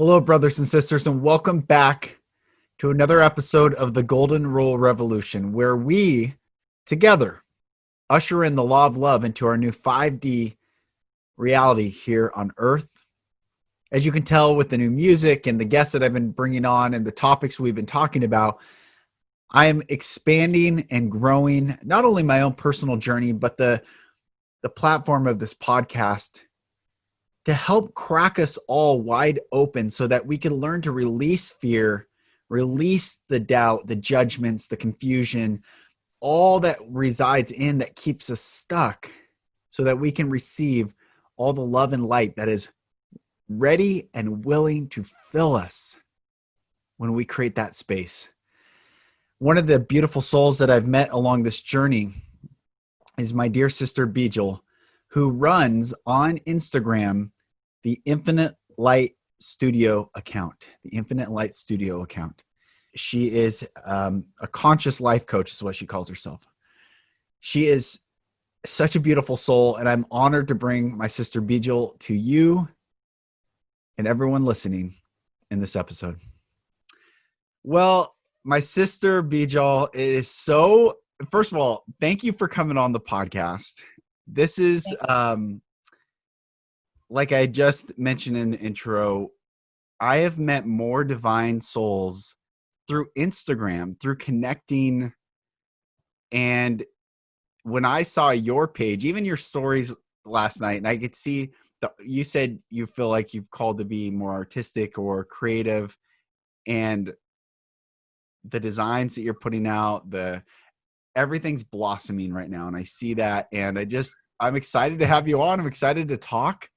Hello, brothers and sisters, and welcome back to another episode of the Golden Rule Revolution, where we, together, usher in the law of love into our new 5D reality here on Earth. As you can tell with the new music and the guests that I've been bringing on and the topics we've been talking about, I am expanding and growing not only my own personal journey, but the platform of this podcast to help crack us all wide open so that we can learn to release fear, release the doubt, the judgments, the confusion, all that resides in that keeps us stuck, so that we can receive all the love and light that is ready and willing to fill us when we create that space. One of the beautiful souls that I've met along this journey is my dear sister Beejal, who runs on Instagram the Infinite Light Studio account. The Infinite Light Studio account. She is a conscious life coach, is what she calls herself. She is such a beautiful soul, and I'm honored to bring my sister Beejal to you and everyone listening in this episode. Well, my sister Beejal, it is so, first of all, thank you for coming on the podcast. This is, like I just mentioned in the intro, I have met more divine souls through Instagram, through connecting. And when I saw your page, even your stories last night, and I could see you said you feel like you've called to be more artistic or creative, and the designs that you're putting out, everything's blossoming right now. And I see that, and I'm excited to have you on. I'm excited to talk.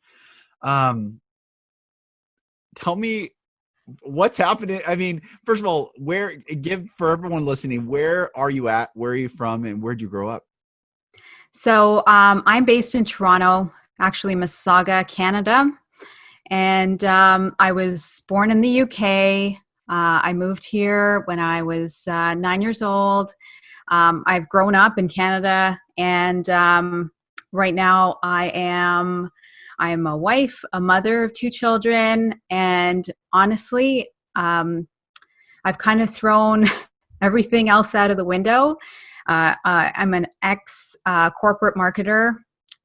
Tell me what's happening. I mean, first of all, give for everyone listening, where are you at? Where are you from? And where'd you grow up? So I'm based in Toronto, actually Mississauga, Canada. And I was born in the UK. I moved here when I was 9 years old. I've grown up in Canada, and right now I am a wife, a mother of 2 children, and honestly, I've kind of thrown everything else out of the window. I'm an ex-corporate marketer.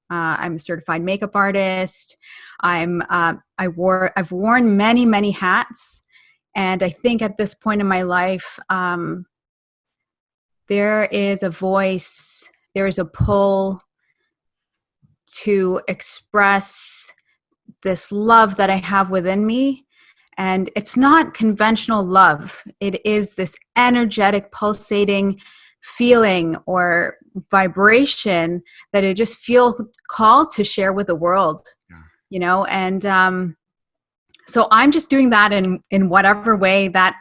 I'm a certified makeup artist. I've worn many, many hats, and I think at this point in my life, there is a voice, there is a pull to express this love that I have within me. And it's not conventional love. It is this energetic, pulsating feeling or vibration that I just feel called to share with the world, and so I'm just doing that in whatever way that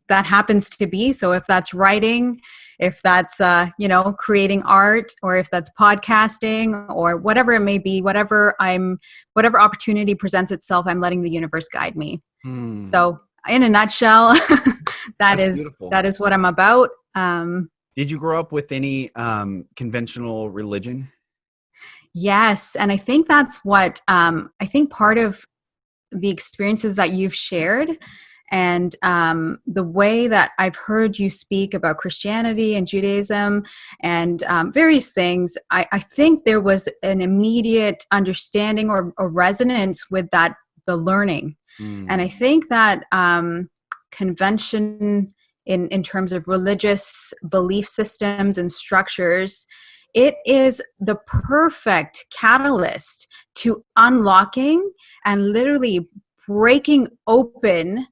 happens to be. So if that's writing, if that's, creating art, or if that's podcasting, or whatever it may be, whatever opportunity presents itself, I'm letting the universe guide me. So in a nutshell, that is what I'm about. Did you grow up with any conventional religion? Yes. And I think that's what, I think part of the experiences that you've shared, and the way that I've heard you speak about Christianity and Judaism and various things, I think there was an immediate understanding or resonance with the learning. And I think that convention in terms of religious belief systems and structures, it is the perfect catalyst to unlocking and literally breaking open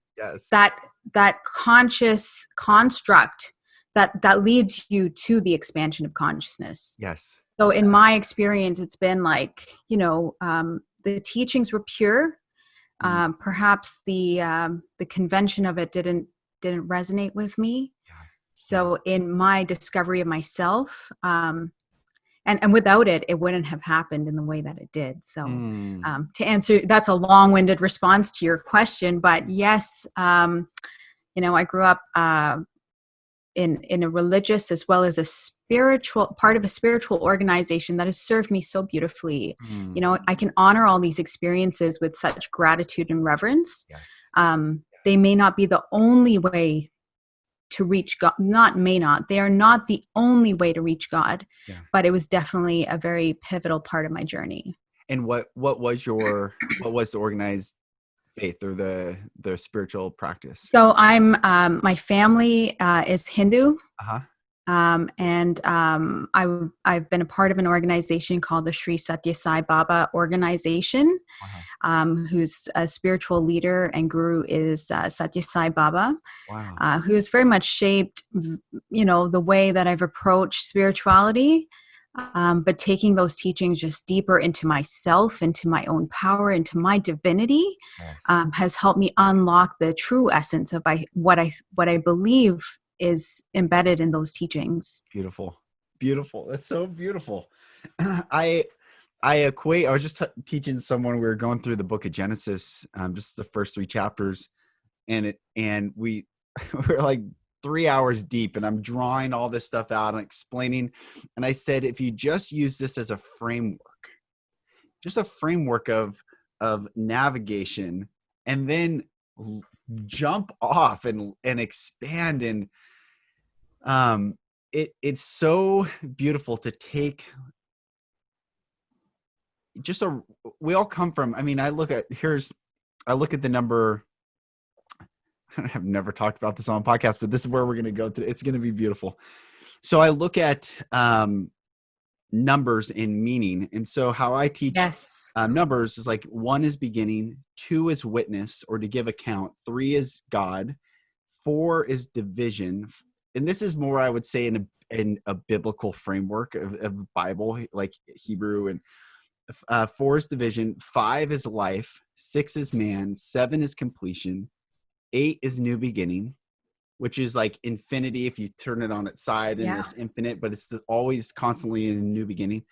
that conscious construct that leads you to the expansion of consciousness. Yes. So in my experience, it's been like, the teachings were pure. Perhaps the convention of it didn't resonate with me. Yeah. So in my discovery of myself, and without it, it wouldn't have happened in the way that it did. So to answer, that's a long-winded response to your question, but yes, I grew up in a religious as well as a spiritual part of a spiritual organization that has served me so beautifully. Mm. You know, I can honor all these experiences with such gratitude and reverence. Yes. They may not be the only way to reach God. They are not the only way to reach God, Yeah. but it was definitely a very pivotal part of my journey. And what was the organized faith or the spiritual practice? So my family is Hindu. Uh-huh. I've been a part of an organization called the Sri Satya Sai Baba organization, Wow. whose spiritual leader and guru is Satya Sai Baba, Wow. who has very much shaped, the way that I've approached spirituality, but taking those teachings just deeper into myself, into my own power, into my divinity, Yes. has helped me unlock the true essence of what I believe is embedded in those teachings. Beautiful. Beautiful. That's so beautiful. I equate, I was just teaching someone, we were going through the book of Genesis, just the first 3 chapters, and we we're like 3 hours deep, and I'm drawing all this stuff out and explaining. And I said, if you just use this as a framework, just a framework of navigation, and then jump off and expand, and it's so beautiful to take we all come from, I mean, I look at the number, I've never talked about this on a podcast, but this is where we're going to go to. It's going to be beautiful. So I look at numbers in meaning. And so how I teach numbers is like 1 is beginning, 2 is witness or to give account, 3 is God, 4 is division. And this is more, I would say, in a biblical framework of Bible, like Hebrew, and 4 is division, 5 is life, 6 is man, 7 is completion, 8 is new beginning, which is like infinity if you turn it on its side, and it's infinite, but it's always constantly in a new beginning.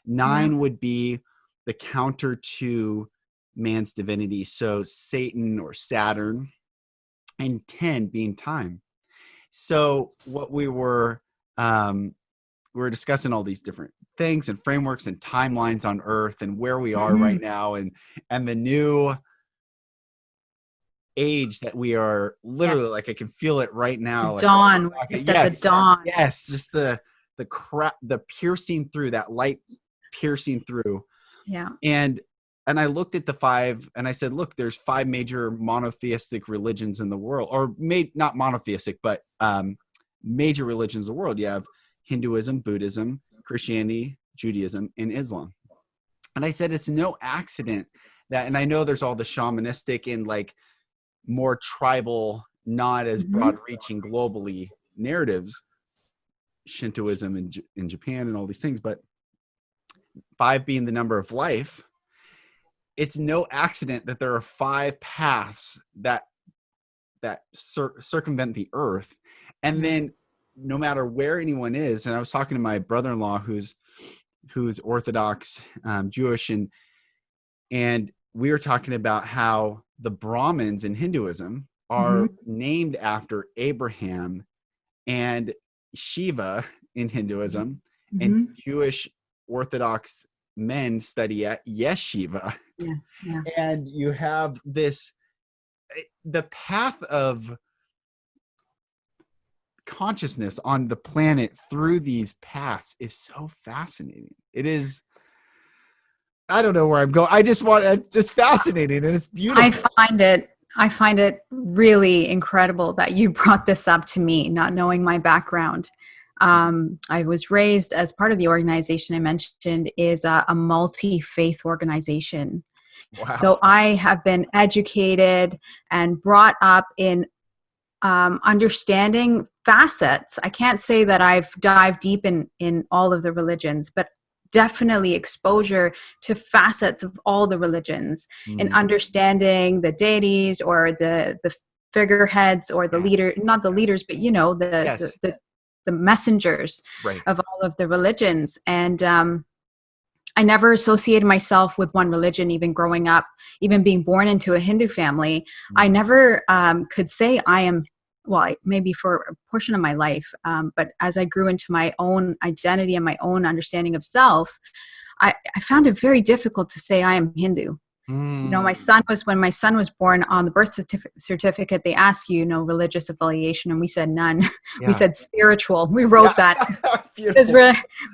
9 would be the counter to man's divinity, so Satan or Saturn, and 10 being time. So what we were discussing all these different things and frameworks and timelines on Earth and where we are right now, and the new age that we are literally, like, I can feel it right now. Dawn. Just at the dawn. Yes. Just the piercing through, that light piercing through. Yeah. And I looked at the 5 and I said, look, there's 5 major monotheistic religions in the world, or not monotheistic, but major religions in the world. You have Hinduism, Buddhism, Christianity, Judaism, and Islam. And I said, it's no accident that, and I know there's all the shamanistic and like more tribal, not as broad reaching globally narratives, Shintoism in Japan and all these things, but 5 being the number of life, it's no accident that there are 5 paths that circumvent the earth. And then no matter where anyone is, and I was talking to my brother-in-law who's Orthodox Jewish, and we were talking about how the Brahmins in Hinduism are named after Abraham, and Shiva in Hinduism, and Jewish Orthodox men study at yeshiva. And you have the path of consciousness on the planet through these paths is so fascinating. It is, I don't know where I'm going. It's just fascinating, and it's beautiful. I find it really incredible that you brought this up to me, not knowing my background. I was raised as part of the organization I mentioned is a multi-faith organization. Wow. So I have been educated and brought up in understanding facets. I can't say that I've dived deep in all of the religions, but definitely exposure to facets of all the religions and understanding the deities or the figureheads or the leader, not the leaders, but the messengers of all of the religions. And I never associated myself with one religion, even growing up, even being born into a Hindu family. I never could say I am maybe for a portion of my life. But as I grew into my own identity and my own understanding of self, I found it very difficult to say I am Hindu. You know, when my son was born, on the birth certificate, they ask you, religious affiliation, and we said none. We Yeah. said spiritual. We wrote that because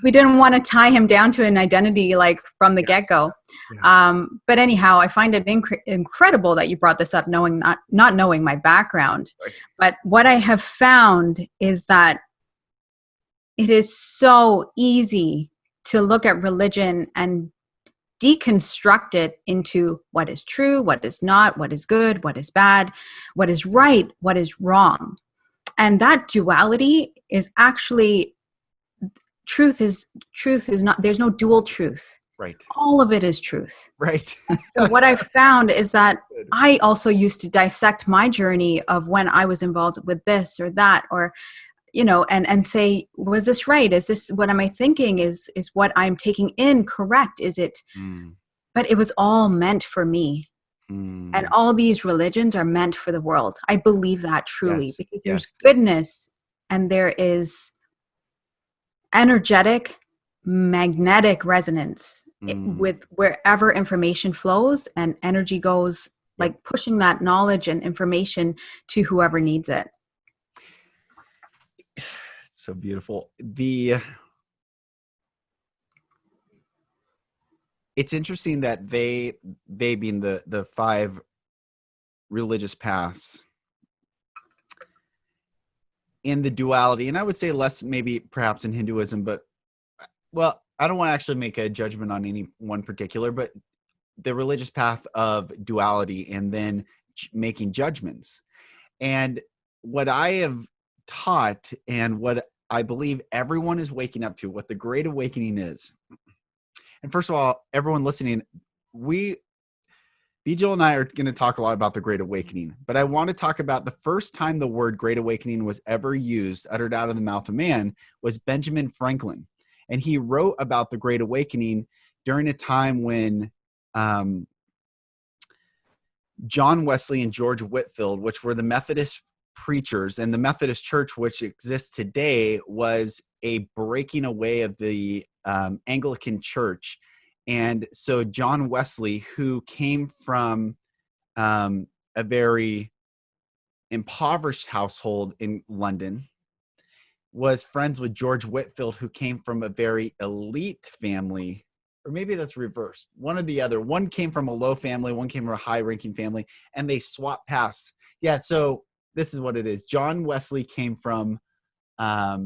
we didn't want to tie him down to an identity like from the get-go. Yes. But anyhow, I find it incredible that you brought this up, not knowing my background. Right. But what I have found is that it is so easy to look at religion and deconstruct it into what is true, what is not, what is good, what is bad, what is right, what is wrong. And that duality is actually, truth is not, there's no dual truth. Right. All of it is truth. Right. So what I found is that I also used to dissect my journey of when I was involved with this or that, or and say, was this right? Is this, what am I thinking? Is what I'm taking in correct? Is it? But it was all meant for me. And all these religions are meant for the world. I believe that truly, because there's goodness and there is energetic, magnetic resonance with wherever information flows and energy goes, like pushing that knowledge and information to whoever needs it. So beautiful. It's interesting that they being the 5 religious paths in the duality, and I would say less maybe perhaps in Hinduism, but well, I don't want to actually make a judgment on any one particular, but the religious path of duality and then making judgments. And what I have taught and what I believe everyone is waking up to, what the Great Awakening is. And first of all, everyone listening, Beejal and I are going to talk a lot about the Great Awakening, but I want to talk about the first time the word Great Awakening was ever used, uttered out of the mouth of man, was Benjamin Franklin. And he wrote about the Great Awakening during a time when John Wesley and George Whitefield, which were the Methodist preachers, and the Methodist Church, which exists today, was a breaking away of the Anglican Church. And so John Wesley, who came from a very impoverished household in London, was friends with George Whitefield, who came from a very elite family, or maybe that's reversed. One or the other. One came from a low family, one came from a high-ranking family, and they swapped paths. Yeah, so this is what it is. John Wesley came from a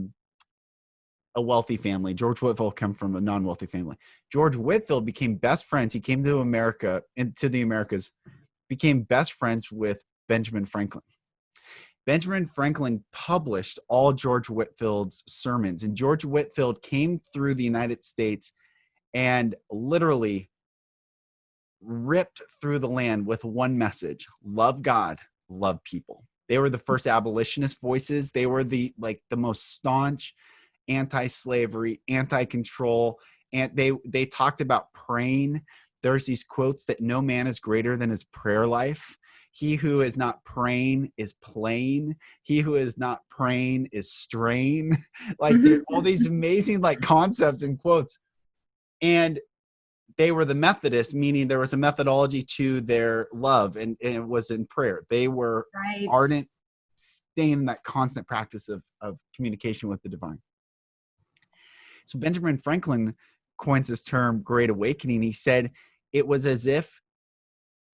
wealthy family. George Whitefield came from a non-wealthy family. George Whitefield became best friends. He came to America, into the Americas, became best friends with Benjamin Franklin. Benjamin Franklin published all George Whitefield's sermons, and George Whitefield came through the United States and literally ripped through the land with one message: love God, love people. They were the first abolitionist voices. They were the most staunch anti-slavery, anti-control, and they talked about praying. There's these quotes that no man is greater than his prayer life. He who is not praying is playing. He who is not praying is straying. Like there all these amazing concepts and quotes. And they were the Methodists, meaning there was a methodology to their love, and it was in prayer. They were ardent, staying in that constant practice of communication with the divine. So Benjamin Franklin coins this term Great Awakening. He said it was as if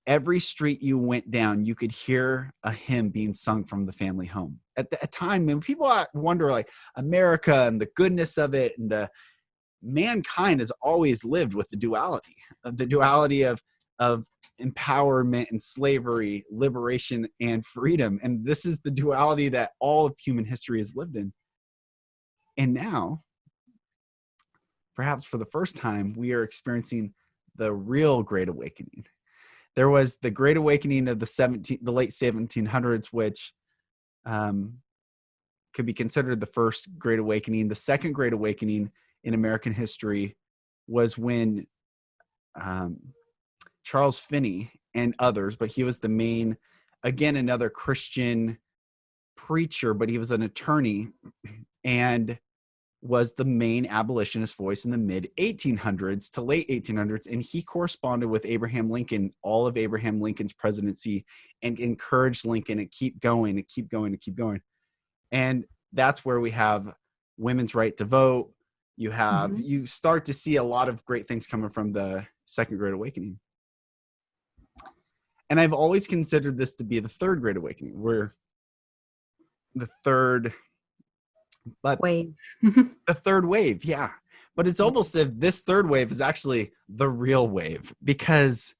every street you went down, you could hear a hymn being sung from the family home. At the time, when people wonder America and the goodness of it, and mankind has always lived with the duality of empowerment and slavery, liberation and freedom. And this is the duality that all of human history has lived in. And now, perhaps for the first time, we are experiencing the real Great Awakening. There was the Great Awakening of the late 1700s, which could be considered the first Great Awakening. The second Great Awakening in American history was when Charles Finney and others, but he was the main, again, another Christian preacher, but he was an attorney and was the main abolitionist voice in the mid 1800s to late 1800s. And he corresponded with Abraham Lincoln, all of Abraham Lincoln's presidency, and encouraged Lincoln to keep going, to keep going, to keep going. And that's where we have women's right to vote. You start to see a lot of great things coming from the Second Great Awakening. And I've always considered this to be the Third Great Awakening. We're the third wave. The third wave, yeah. But it's almost as if this third wave is actually the real wave, because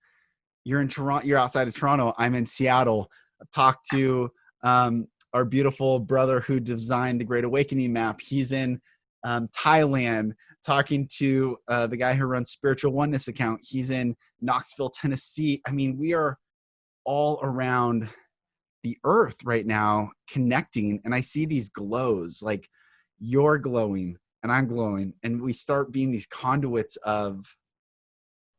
you're in Toronto, you're outside of Toronto. I'm in Seattle. I've talked to our beautiful brother who designed the Great Awakening map. He's in Thailand, talking to the guy who runs Spiritual Oneness account. He's in Knoxville, Tennessee. I mean, we are all around the earth right now connecting, and I see these glows, like you're glowing and I'm glowing, and we start being these conduits of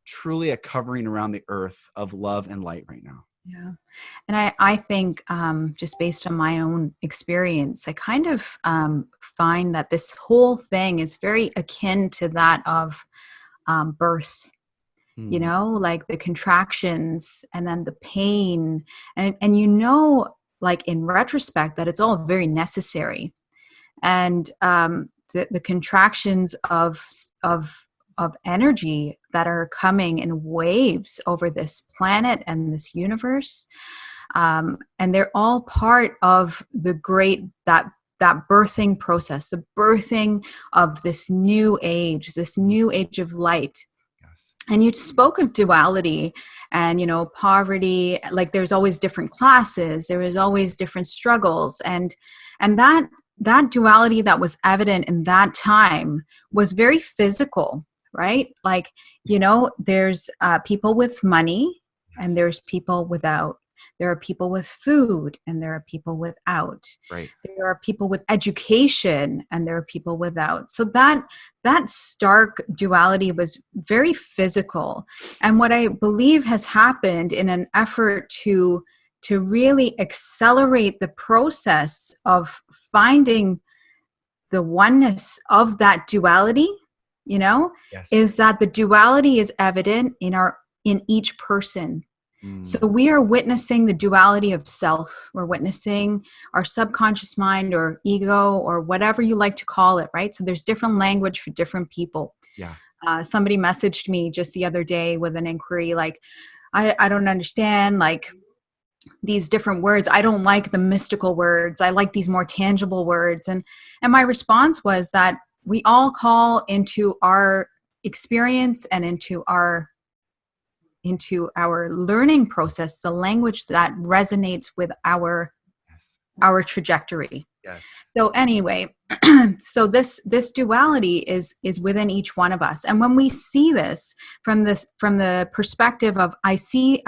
truly a covering around the earth of love and light right now. Yeah. And I think just based on my own experience, I kind of find that this whole thing is very akin to that of birth. You know, like the contractions and then the pain, and you know, like in retrospect, that it's all very necessary. And the contractions of energy that are coming in waves over this planet and this universe, and they're all part of the great that birthing process, the birthing of this new age of light. And you spoke of duality and, you know, poverty, like there's always different classes, there is always different struggles. And that duality that was evident in that time was very physical, right? Like, you know, there's people with money and there's people without. There are people with food and there are people without. Right. There are people with education and there are people without. So that stark duality was very physical. And what I believe has happened in an effort to really accelerate the process of finding the oneness of that duality, you know, is that the duality is evident in each person. So we are witnessing the duality of self. We're witnessing our subconscious mind or ego or whatever you like to call it, right? So there's different language for different people. Yeah. Somebody messaged me just the other day with an inquiry like, I don't understand like these different words. I don't like the mystical words. I like these more tangible words. And my response was that we all call into our experience and into our learning process, the language that resonates with our trajectory. Yes. So anyway, so this duality is within each one of us. And when we see this from the perspective of I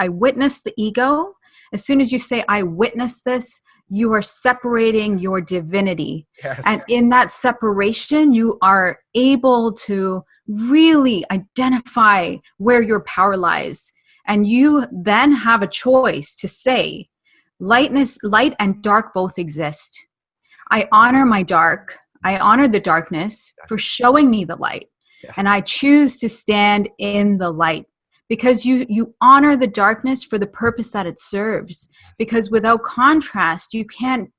witness the ego, as soon as you say I witness this, you are separating your divinity. Yes. And in that separation, you are able to really identify where your power lies. And you then have a choice to say, light and dark both exist. I honor my dark. I honor the darkness for showing me the light. Yes. And I choose to stand in the light because you honor the darkness for the purpose that it serves. Because without contrast, you can't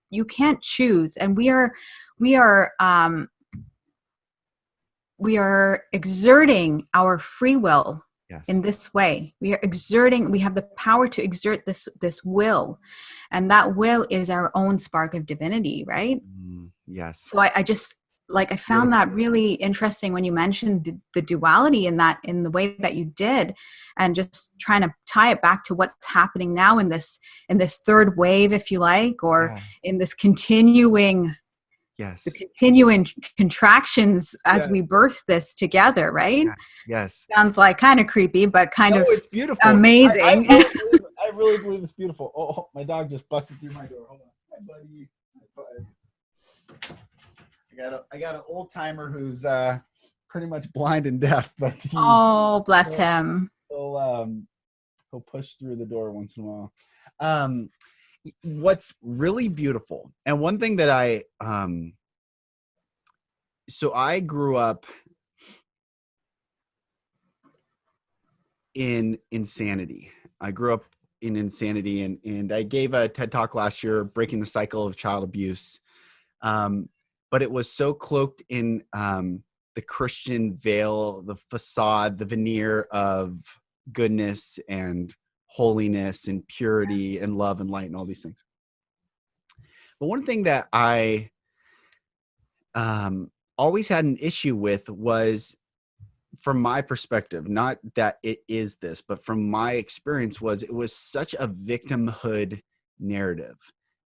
choose. And we are exerting our free will in this way. We have the power to exert this will. And that will is our own spark of divinity, right? Yes. So I just, like, I found that really interesting when you mentioned the duality in the way that you did, and just trying to tie it back to what's happening now in this third wave, if you like, or in this continuing the continuing contractions as we birth this together, right? Yes. Sounds like kind of creepy, but it's beautiful. Amazing. I really believe it's beautiful. Oh, my dog just busted through my door. Hold on. Hi, buddy. I got an old timer who's pretty much blind and deaf, but bless him. He'll push through the door once in a while. what's really beautiful, and one thing that so I grew up in insanity. I grew up in insanity, and I gave a TED talk last year, breaking the cycle of child abuse. But it was so cloaked in the Christian veil, the facade, the veneer of goodness and holiness and purity and love and light and all these things. But one thing that I always had an issue with was, from my perspective, not that it is this, but from my experience, was it was such a victimhood narrative.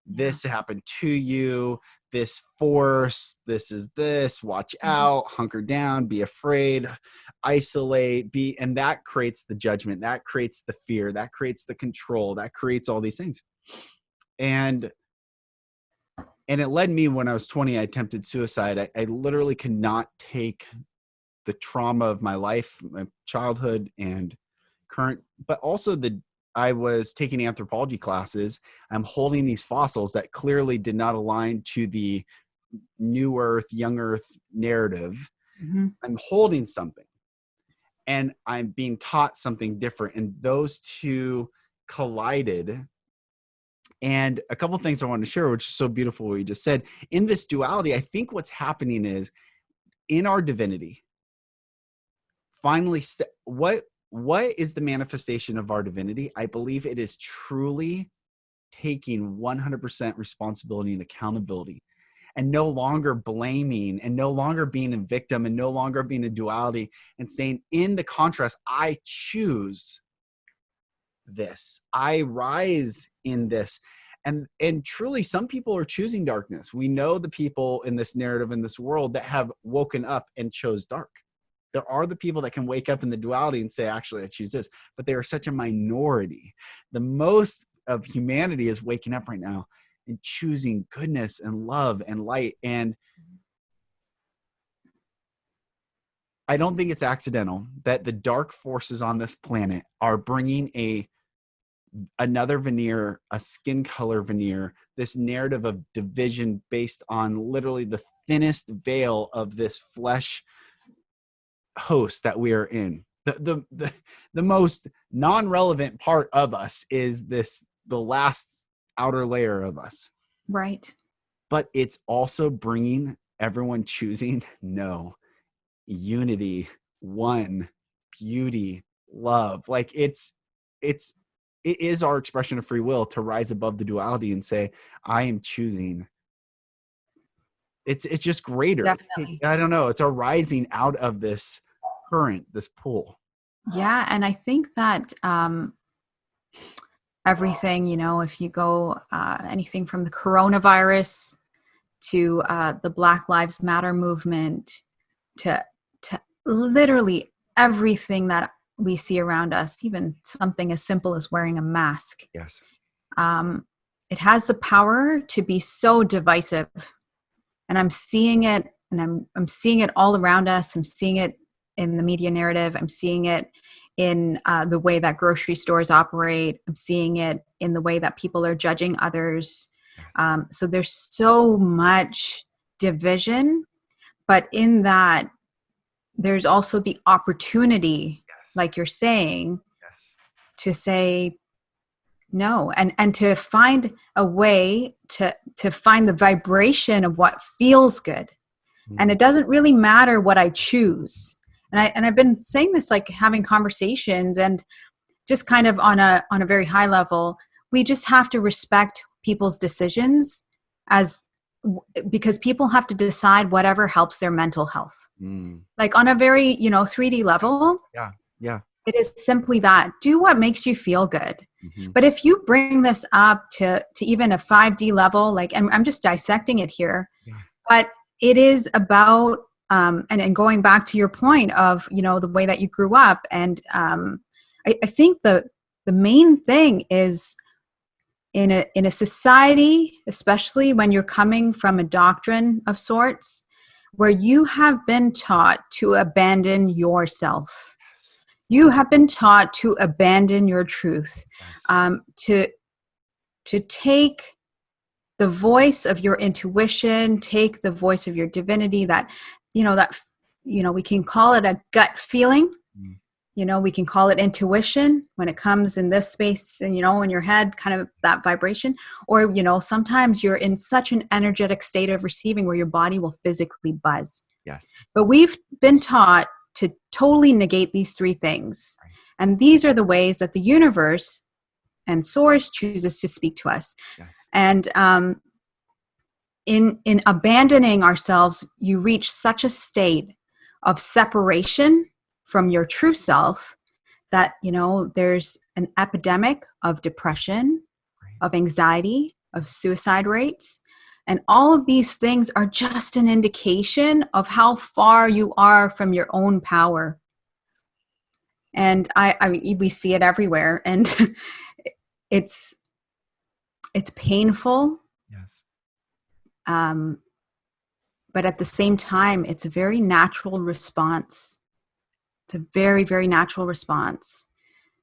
This happened to you, this force, this is this, watch out, hunker down, be afraid, isolate, and that creates the judgment, that creates the fear, that creates the control, that creates all these things. And it led me, when I was 20, I attempted suicide. I literally could not take the trauma of my life, my childhood and current, but also I was taking anthropology classes. I'm holding these fossils that clearly did not align to the new earth, young earth narrative. I'm holding something and I'm being taught something different. And those two collided. And a couple of things I wanted to share, which is so beautiful what you just said. In this duality, I think what's happening is, in our divinity, finally, what is the manifestation of our divinity? I believe it is truly taking 100% responsibility and accountability, and no longer blaming, and no longer being a victim, and no longer being a duality, and saying, in the contrast, I choose this. I rise in this. And truly, some people are choosing darkness. We know the people in this narrative, in this world, that have woken up and chose dark. There are the people that can wake up in the duality and say, actually, I choose this. But they are such a minority. The most of humanity is waking up right now and choosing goodness and love and light. And I don't think it's accidental that the dark forces on this planet are bringing another veneer, a skin color veneer, this narrative of division based on literally the thinnest veil of this flesh host that we are in. The most non-relevant part of us is the last outer layer of us. Right. But it's also bringing everyone choosing unity, one, beauty, love. Like it is our expression of free will to rise above the duality and say, I am choosing. It's just greater. I don't know. It's a rising out of this current, this pool. Yeah. And I think that everything, if you go anything from the coronavirus to the Black Lives Matter movement to literally everything that we see around us, even something as simple as wearing a mask. Yes. It has the power to be so divisive. And I'm seeing it, and I'm seeing it all around us. I'm seeing it in the media narrative. I'm seeing it in the way that grocery stores operate. I'm seeing it in the way that people are judging others. Yes. So there's so much division, but in that, there's also the opportunity, yes, like you're saying, yes, to say no, and to find a way to find the vibration of what feels good. And it doesn't really matter what I choose. And I've been saying this, like having conversations, and just kind of on a very high level, we just have to respect people's decisions because people have to decide whatever helps their mental health. Like on a very, 3D level. Yeah. It is simply that. Do what makes you feel good. Mm-hmm. But if you bring this up to even a 5D level, like, and I'm just dissecting it here, but it is about, and going back to your point of, the way that you grew up. And I think the main thing is in a society, especially when you're coming from a doctrine of sorts, where you have been taught to abandon yourself. You have been taught to abandon your truth, to to take the voice of your intuition, take the voice of your divinity, that we can call it a gut feeling. We can call it intuition when it comes in this space and, in your head, kind of that vibration. Or, sometimes you're in such an energetic state of receiving where your body will physically buzz. Yes. But we've been taught to totally negate these three things. Right. And these are the ways that the universe and source chooses to speak to us. Yes. And in abandoning ourselves, you reach such a state of separation from your true self that, there's an epidemic of depression, of anxiety, of suicide rates. And all of these things are just an indication of how far you are from your own power. And we see it everywhere, and it's painful. Yes. But at the same time, it's a very natural response. It's a very, very natural response.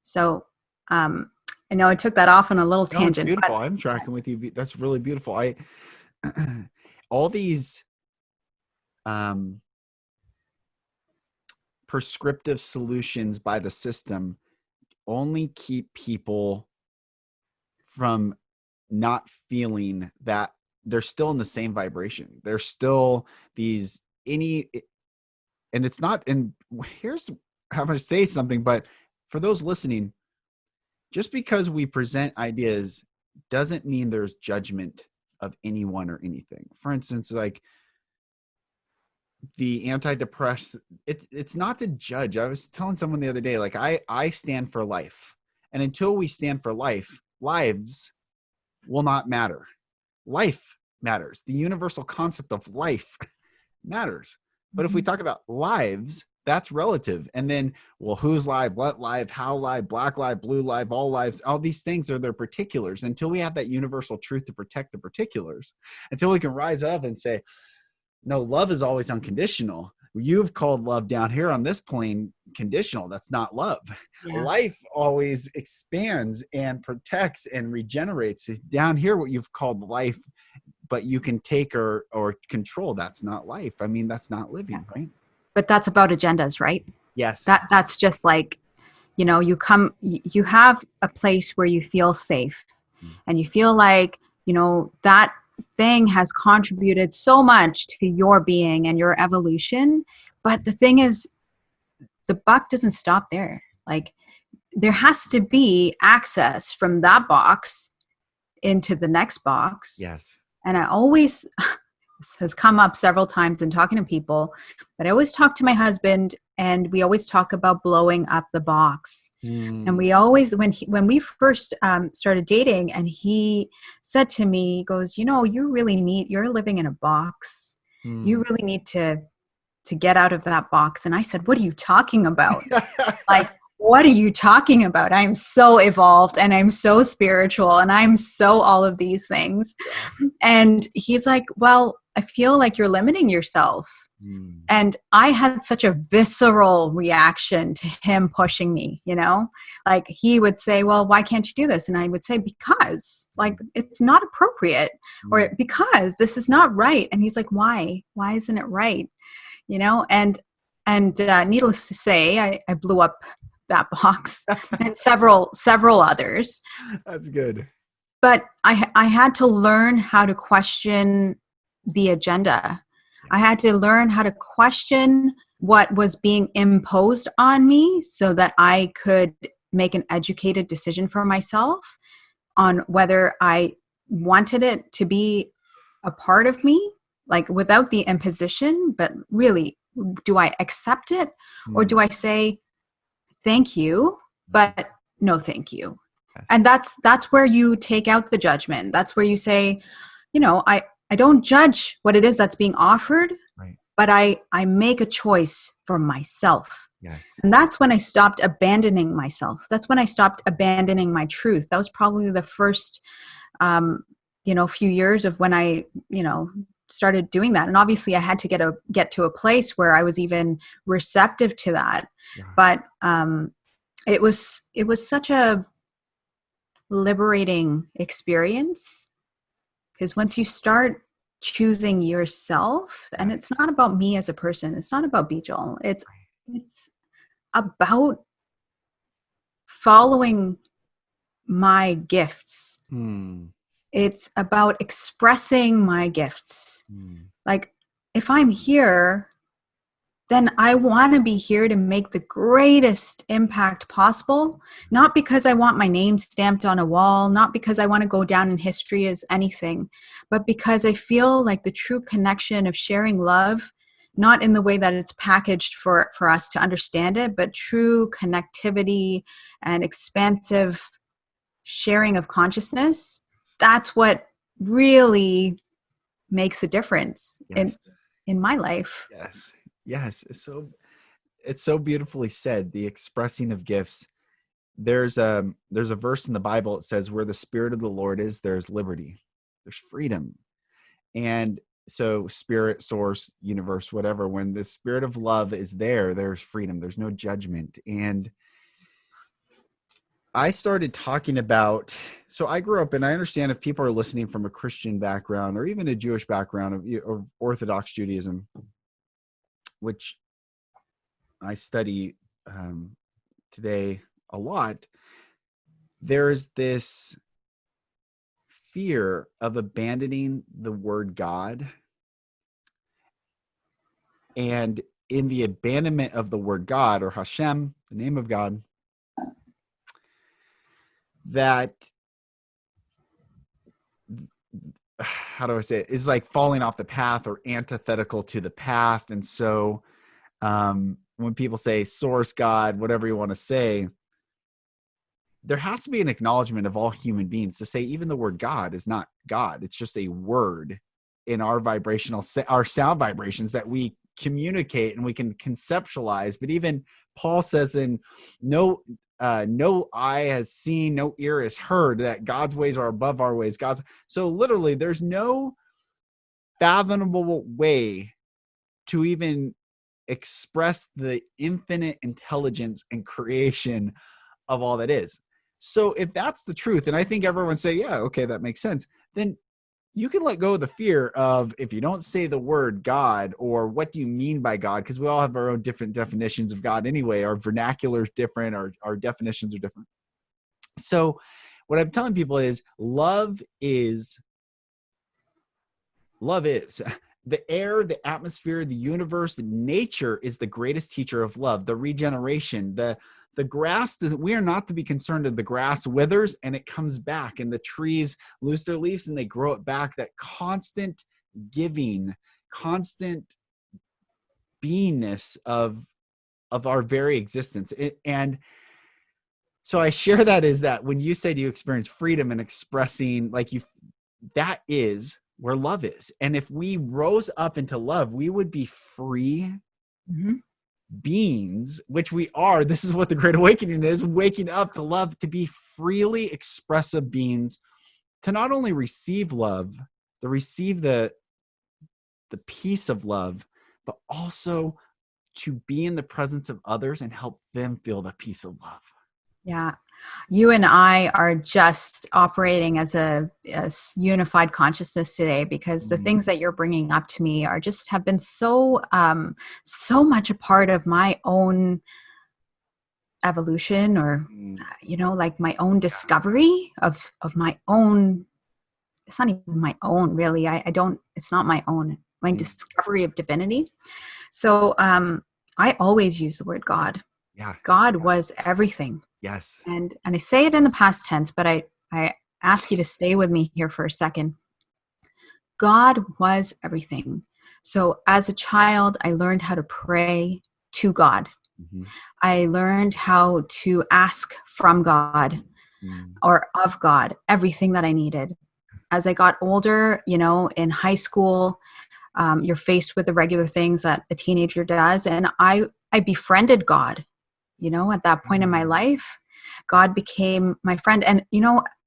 So, I know I took that off on a little tangent. It's beautiful. I'm tracking with you. That's really beautiful. All these prescriptive solutions by the system only keep people from not feeling that they're still in the same vibration. They're still and it's not, and here's how I'm going to say something, but for those listening, just because we present ideas doesn't mean there's judgment of anyone or anything. For instance, like the antidepressant, it's not to judge. I was telling someone the other day, like I stand for life. And until we stand for life, lives will not matter. Life matters. The universal concept of life matters. But if we talk about lives, that's relative. And then, well, whose life, what life, how life, black life, blue life, all lives, all these things are their particulars. Until we have that universal truth to protect the particulars, until we can rise up and say, no, love is always unconditional. You've called love down here on this plane conditional. That's not love. Yeah. Life always expands and protects and regenerates. Down here, what you've called life, but you can take or control. That's not life. I mean, that's not living, right? But that's about agendas, right? Yes. That's just like, you have a place where you feel safe and you feel like, that thing has contributed so much to your being and your evolution. But the thing is, the buck doesn't stop there. Like, there has to be access from that box into the next box. Yes. And I always, this has come up several times in talking to people, but I always talk to my husband, and we always talk about blowing up the box. And we always, when we first started dating, and he said to me, he goes, you're living in a box. You really need to get out of that box. And I said, what are you talking about? Like, what are you talking about? I'm so evolved, and I'm so spiritual, and I'm so all of these things. And he's like, well, I feel like you're limiting yourself. And I had such a visceral reaction to him pushing me, like he would say, well, why can't you do this? And I would say, because like, it's not appropriate, or because this is not right. And he's like, why isn't it right? And needless to say, I blew up that box and several others. That's good. But I had to learn how to question the agenda. I had to learn how to question what was being imposed on me so that I could make an educated decision for myself on whether I wanted it to be a part of me, like without the imposition, but really, do I accept it? Or do I say, thank you, but no, thank you. Yes. And that's where you take out the judgment. That's where you say, I don't judge what it is that's being offered, right, but I make a choice for myself. Yes. And that's when I stopped abandoning myself. That's when I stopped abandoning my truth. That was probably the first, few years of when I, started doing that. And obviously I had to get to a place where I was even receptive to that. Yeah. But it was such a liberating experience. Because once you start choosing yourself, and it's not about me as a person, it's not about Beejal, it's about following my gifts. It's about expressing my gifts. Like, if I'm here, then I want to be here to make the greatest impact possible, not because I want my name stamped on a wall, not because I want to go down in history as anything, but because I feel like the true connection of sharing love, not in the way that it's packaged for us to understand it, but true connectivity and expansive sharing of consciousness, that's what really makes a difference in my life. Yes. It's so beautifully said. The expressing of gifts. There's a verse in the Bible. It says, where the Spirit of the Lord is, there's liberty, there's freedom. And so spirit, source, universe, whatever, when the spirit of love is there, there's freedom. There's no judgment. And I started talking about, so I grew up, and I understand if people are listening from a Christian background or even a Jewish background of Orthodox Judaism, which I study today a lot, there's this fear of abandoning the word God. And in the abandonment of the word God, or Hashem, the name of God, that, how do I say it? It's like falling off the path or antithetical to the path. And so when people say source God, whatever you want to say, there has to be an acknowledgement of all human beings to say even the word God is not God. It's just a word in our our sound vibrations that we communicate and we can conceptualize. But even Paul says in no eye has seen, no ear has heard, that God's ways are above our ways. So literally there's no fathomable way to even express the infinite intelligence and creation of all that is. So if that's the truth, and I think everyone say, yeah, okay, that makes sense, then you can let go of the fear of, if you don't say the word God, or what do you mean by God? Because we all have our own different definitions of God anyway. Our vernacular is different. Our definitions are different. So what I'm telling people is love is the air, the atmosphere, the universe, nature is the greatest teacher of love. The regeneration, the grass we are not to be concerned if the grass withers and it comes back, and the trees lose their leaves and they grow it back. That constant giving, constant beingness of our very existence. And so I share that is that when you say, do you experience freedom and expressing, that is where love is. And if we rose up into love, we would be free beings, which we are. This is what the Great Awakening is, waking up to love, to be freely expressive beings, to not only receive love, to receive the peace of love, but also to be in the presence of others and help them feel the peace of love. Yeah. You and I are just operating as a unified consciousness today, because the things that you're bringing up to me have been so much a part of my own evolution, or, like my own discovery of my own. It's not even my own, really. It's not my own, my discovery of divinity. So I always use the word God. Yeah. God was everything. Yes. And I say it in the past tense, but I ask you to stay with me here for a second. God was everything. So as a child, I learned how to pray to God. I learned how to ask from God or of God everything that I needed. As I got older, in high school, you're faced with the regular things that a teenager does. And I befriended God. At that point in my life, God became my friend. And,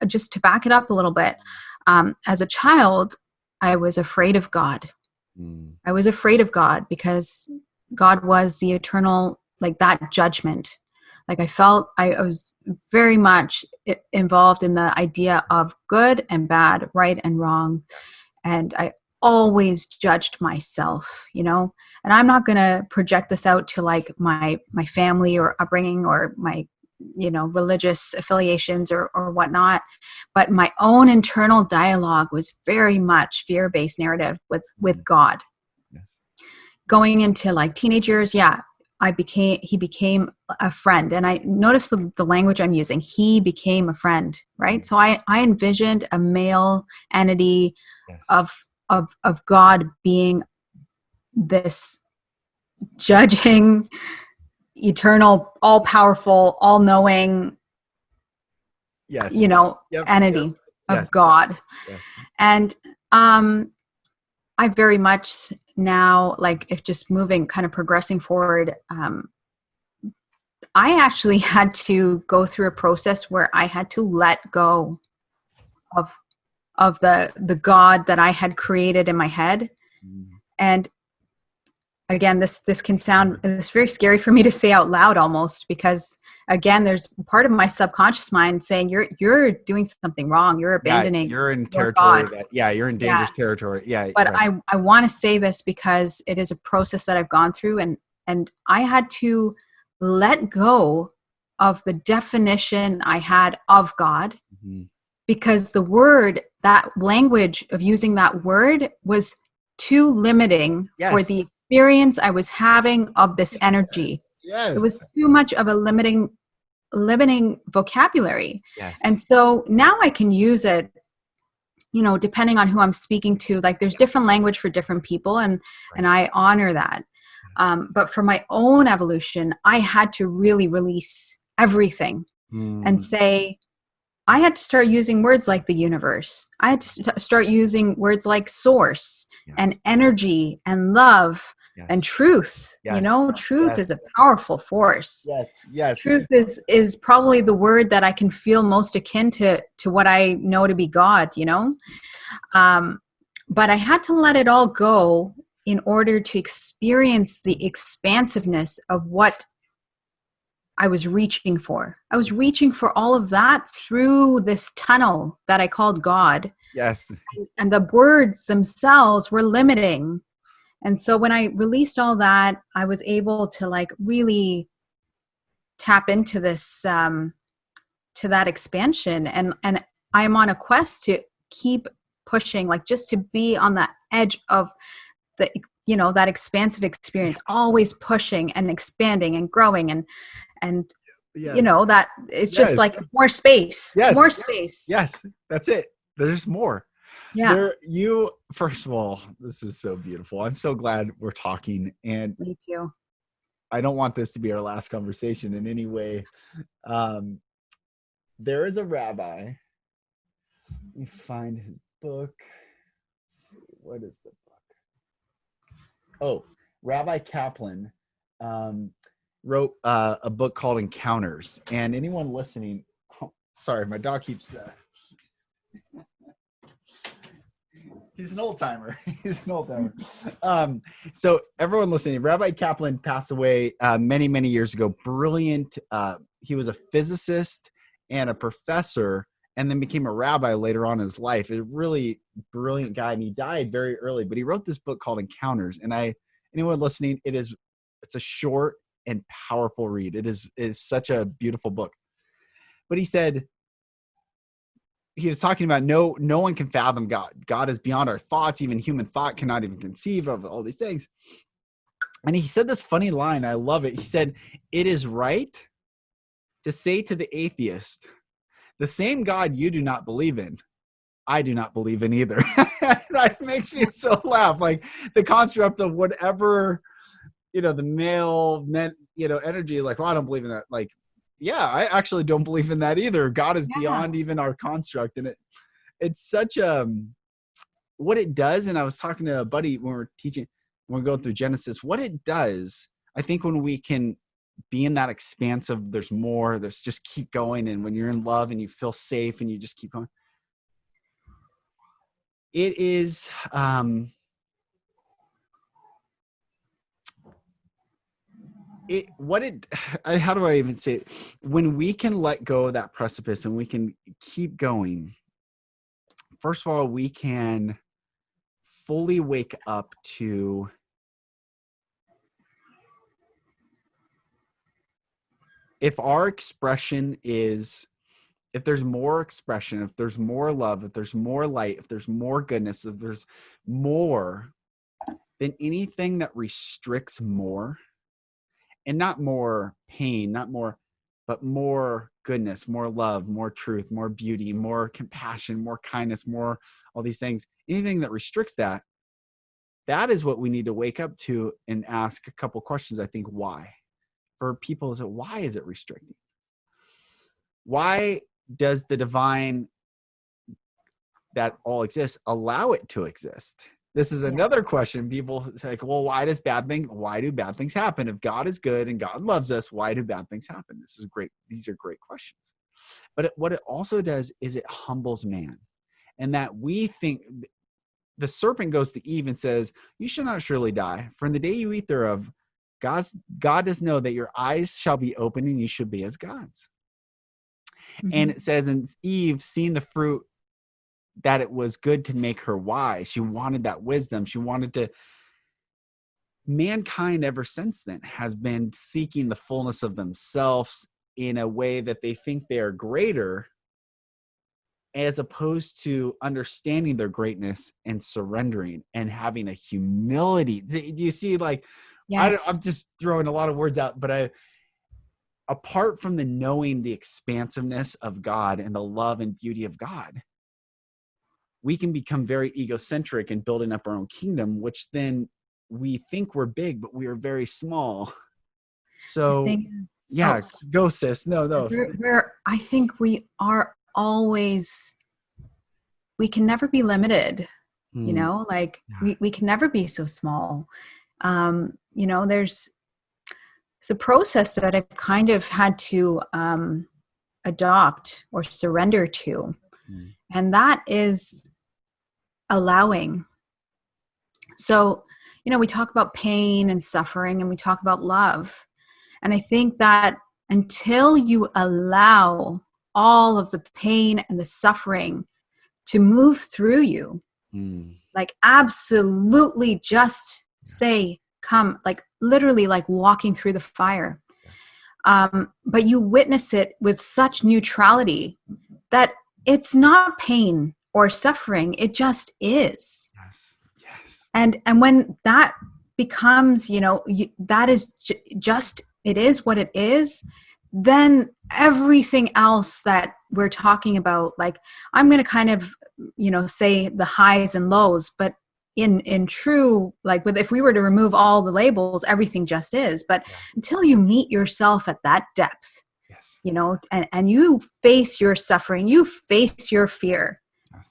just to back it up a little bit, as a child, I was afraid of God. I was afraid of God because God was the eternal, that judgment. I felt I was very much involved in the idea of good and bad, right and wrong. And I always judged myself, and I'm not going to project this out to like my family or upbringing or my, religious affiliations or whatnot. But my own internal dialogue was very much fear-based narrative with God. Yes. Going into like teenage years, yeah, he became a friend. And I noticed the language I'm using. He became a friend, right? So I envisioned a male entity Yes. of God being this judging, eternal, all powerful, all knowing, Yes. entity Yes. of God. Yes. And I very much now, like, if just moving, kind of progressing forward, I actually had to go through a process where I had to let go of the God that I had created in my head. And again, this can sound, it's very scary for me to say out loud almost, because again, there's part of my subconscious mind saying you're doing something wrong. You're abandoning you're in your territory God. you're in dangerous territory. Yeah. But right. I want to say this because it is a process that I've gone through, and I had to let go of the definition I had of God, because the word, that language of using that word, was too limiting for the experience I was having of this energy. Yes. It was too much of a limiting vocabulary. Yes. And so now I can use it, depending on who I'm speaking to. Like, there's different language for different people, and I honor that. But for my own evolution, I had to really release everything and say, I had to start using words like the universe. I had to start using words like source and energy and love and truth. Truth is a powerful force. Yes. Truth is probably the word that I can feel most akin to what I know to be God, but I had to let it all go in order to experience the expansiveness of what I was reaching for. I was reaching for all of that through this tunnel that I called God. Yes. And the words themselves were limiting. And so when I released all that, I was able to like really tap into this, to that expansion. And I'm on a quest to keep pushing, like just to be on the edge of the, that expansive experience, always pushing and expanding and growing and that it's just like more space. Yes, that's it. There's more. First of all, this is so beautiful. I'm so glad we're talking, and me too. I don't want this to be our last conversation in any way. There is a rabbi. Let me find his book. What is the book? Oh, Rabbi Kaplan wrote a book called Encounters. And anyone listening, sorry, my dog keeps he's an old timer. So everyone listening, Rabbi Kaplan passed away many years ago. Brilliant. He was a physicist and a professor, and then became a rabbi later on in his life. A really brilliant guy, and he died very early. But he wrote this book called Encounters. And anyone listening, it's a short and powerful read. It's such a beautiful book. But he said, he was talking about no one can fathom God. God is beyond our thoughts. Even human thought cannot even conceive of all these things. And he said this funny line. I love it. He said, it is right to say to the atheist, the same God you do not believe in, I do not believe in either. That makes me so laugh. Like the construct of whatever, the male meant, energy, like, well, I don't believe in that. Like, yeah, I actually don't believe in that either. God is beyond even our construct. And it's such what it does. And I was talking to a buddy when we're going through Genesis, what it does, I think when we can be in that expanse of there's more, there's just keep going. And when you're in love and you feel safe and you just keep going, it is, how do I even say it? When we can let go of that precipice and we can keep going, first of all, we can fully wake up to if there's more expression, if there's more love, if there's more light, if there's more goodness, if there's more, then anything that restricts more, and not more pain, but more goodness, more love, more truth, more beauty, more compassion, more kindness, more all these things, anything that restricts that is what we need to wake up to and ask a couple questions. I think why? For people, is it why is it restricting? Why does the divine that all exists allow it to exist? This is another question. People say, well, why do bad things happen? If God is good and God loves us, why do bad things happen? This is great. These are great questions. But what it also does is it humbles man. And that we think the serpent goes to Eve and says, you shall not surely die. For in the day you eat thereof, God does know that your eyes shall be open and you shall be as gods. Mm-hmm. And it says, and Eve, seeing the fruit, that it was good to make her wise. She wanted that wisdom. Mankind ever since then has been seeking the fullness of themselves in a way that they think they are greater, as opposed to understanding their greatness and surrendering and having a humility. Do you see, like, yes. I'm just throwing a lot of words out, but apart from the knowing the expansiveness of God and the love and beauty of God, we can become very egocentric in building up our own kingdom, which then we think we're big, but we are very small. So go sis. No. I think we are always, we can never be limited, we can never be so small. It's a process that I've kind of had to adopt or surrender to. And that is allowing. So, we talk about pain and suffering and we talk about love. And I think that until you allow all of the pain and the suffering to move through you, like absolutely just say, come, like literally like walking through the fire. But you witness it with such neutrality that it's not pain or suffering. It just is. Yes. And when that becomes, that is just, it is what it is, then everything else that we're talking about, like I'm going to kind of, say the highs and lows, but in true, like if we were to remove all the labels, everything just is. But until you meet yourself at that depth, and you face your suffering, you face your fear,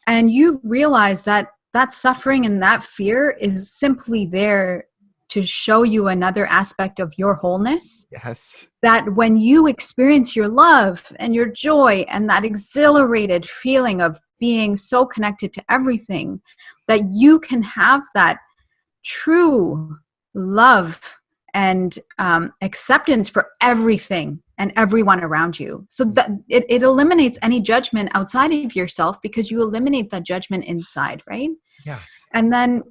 and you realize that that suffering and that fear is simply there to show you another aspect of your wholeness. Yes. That when you experience your love and your joy and that exhilarated feeling of being so connected to everything, that you can have that true love and acceptance for everything and everyone around you. So that it eliminates any judgment outside of yourself, because you eliminate that judgment inside, right? Yes. And then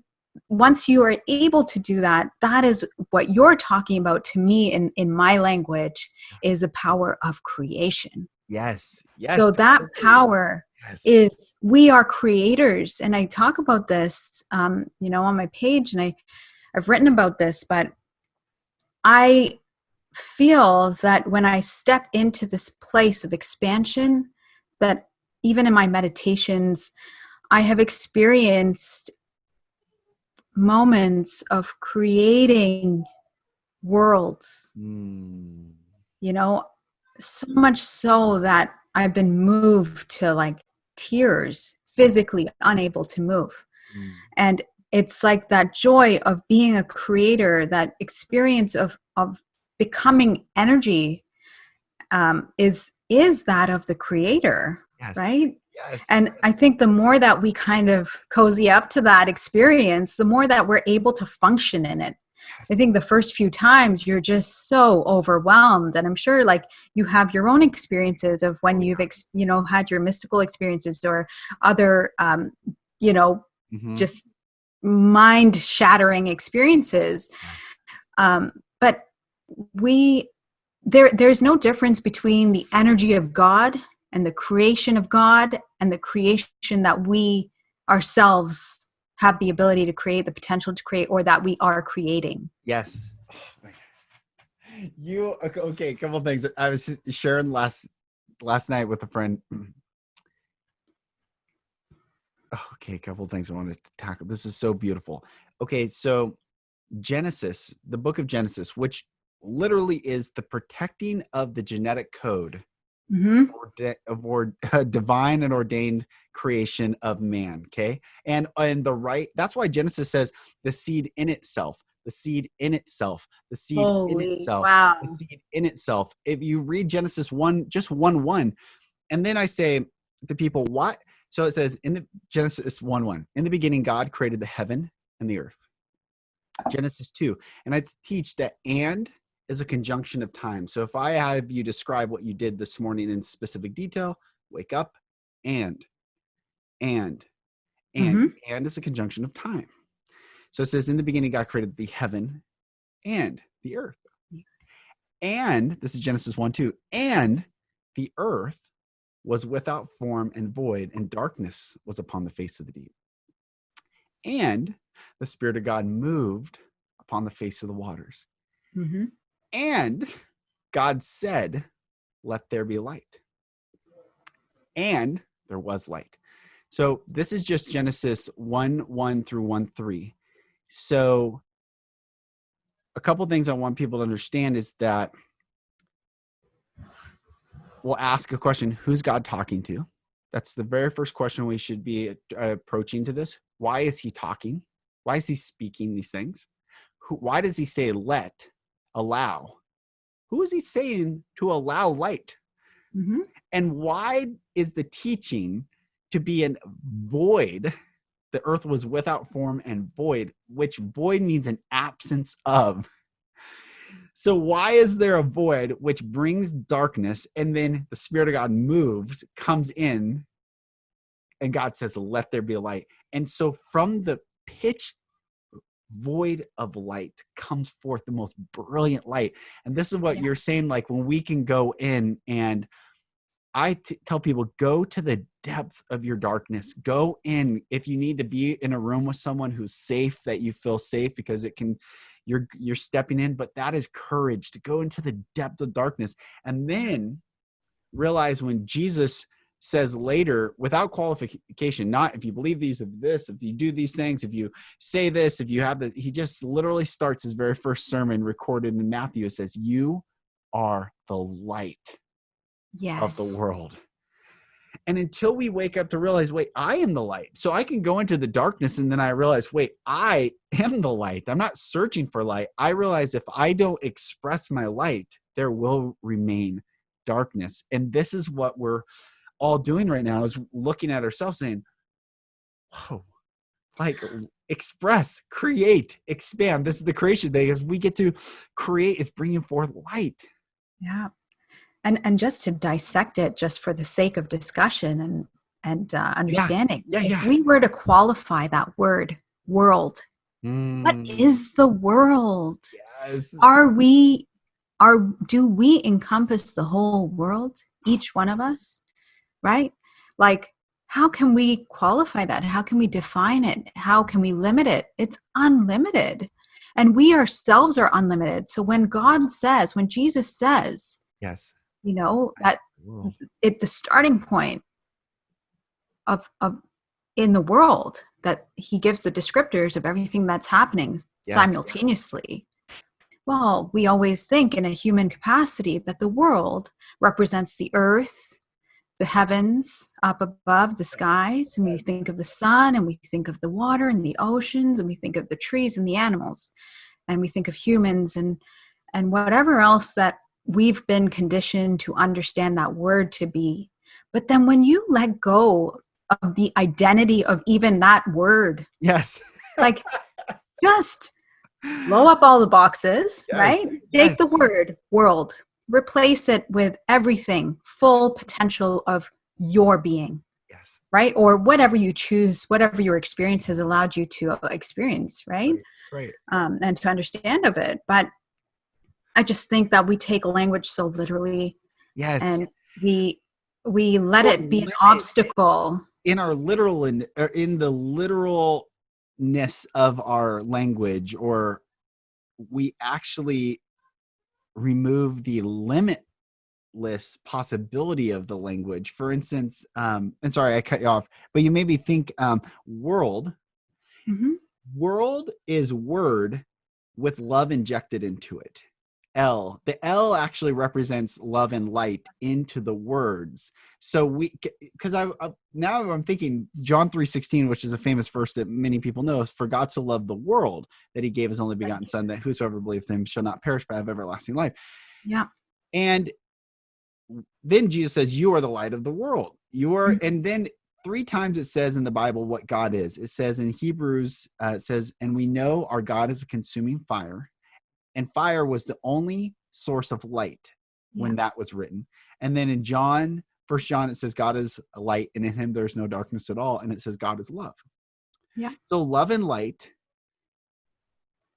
once you are able to do that, that is what you're talking about to me in my language, is a power of creation. Yes. So that power is, we are creators. And I talk about this, on my page, and I've written about this, but I feel that when I step into this place of expansion, that even in my meditations, I have experienced moments of creating worlds, so much so that I've been moved to like tears, physically unable to move. And it's like that joy of being a creator, that experience of becoming energy, is that of the creator, right? Yes. And I think the more that we kind of cozy up to that experience, the more that we're able to function in it. I think the first few times you're just so overwhelmed. And I'm sure like you have your own experiences of when you've, had your mystical experiences or other, just mind shattering experiences. But there's no difference between the energy of God and the creation of God and the creation that we ourselves have the ability to create, the potential to create, or that we are creating. Yes. Okay, a couple of things. I was sharing last night with a friend. Okay, a couple of things I wanted to tackle. This is so beautiful. Okay, so Genesis, the book of Genesis, which literally is the protecting of the genetic code of divine and ordained creation of man. Okay. And that's why Genesis says the seed in itself, the seed in itself, the seed in itself, wow. the seed in itself. If you read Genesis 1, just 1:1, and then I say to people, what? So it says in the Genesis 1:1, in the beginning, God created the heaven and the earth. Genesis 2. And I teach that and is a conjunction of time. So if I have you describe what you did this morning in specific detail, wake up and is a conjunction of time. So it says in the beginning, God created the heaven and the earth. And this is Genesis 1:2. And the earth was without form and void, and darkness was upon the face of the deep. And the Spirit of God moved upon the face of the waters. And God said, let there be light. And there was light. So this is just Genesis 1:1 through 1:3. So a couple of things I want people to understand is that we'll ask a question, who's God talking to? That's the very first question we should be approaching to this. Why is he talking? Why is he speaking these things? Why does he say allow? Who is he saying to allow light? And why is the teaching to be an void? The earth was without form and void, which void means an absence of. So why is there a void which brings darkness, and then the Spirit of God moves, comes in, and God says, let there be light. And so from the pitch void of light comes forth the most brilliant light. And this is what you're saying, like when we can go in, and I tell people, go to the depth of your darkness. Go in. If you need to be in a room with someone who's safe, that you feel safe, because you're stepping in, but that is courage to go into the depth of darkness. And then realize when Jesus says later, without qualification, not if you believe these, of this, if you do these things, if you say this, if you have this, he just literally starts his very first sermon recorded in Matthew. It says, you are the light of the world. And until we wake up to realize, wait, I am the light. So I can go into the darkness, and then I realize, wait, I am the light. I'm not searching for light. I realize if I don't express my light, there will remain darkness. And this is what we're all doing right now, is looking at ourselves saying, whoa, like express, create, expand. This is the creation day, as we get to create, is bringing forth light. Yeah. And just to dissect it, just for the sake of discussion and understanding, if we were to qualify that word world, what is the world? Yes. Do we encompass the whole world, each one of us? Right? Like, how can we qualify that? How can we define it? How can we limit it? It's unlimited. And we ourselves are unlimited. So when Jesus says, yes, that the starting point of in the world, that he gives the descriptors of everything that's happening simultaneously. Well, we always think in a human capacity that the world represents the earth, the heavens up above, the skies, and we think of the sun, and we think of the water and the oceans, and we think of the trees and the animals, and we think of humans and whatever else that we've been conditioned to understand that word to be. But then when you let go of the identity of even that word, yes, like just blow up all the boxes, Yes. right? Take the Yes. word world, replace it with everything, full potential of your being, Yes. right? Or whatever you choose, whatever your experience has allowed you to experience, right? Right. Right. And to understand of it. But I just think that we take language so literally, Yes. and we let Don't it be an limit obstacle. in our literal in the literalness of our language, or we actually remove the limitless possibility of the language. For instance, and sorry, I cut you off, but you made me think, world. Mhm. World is word with love injected into it. The L actually represents love and light into the words. So because now I'm thinking John 3:16, which is a famous verse that many people know, is for God so loved the world that he gave his only begotten son, that whosoever believeth him shall not perish but have everlasting life. Yeah. And then Jesus says, you are the light of the world. Mhm. And then 3 times it says in the Bible what God is. It says in Hebrews, it says, and we know our God is a consuming fire. And fire was the only source of light Yeah. when that was written. And then in John, 1 John, it says God is a light, and in him there's no darkness at all. And it says God is love. Yeah. So love and light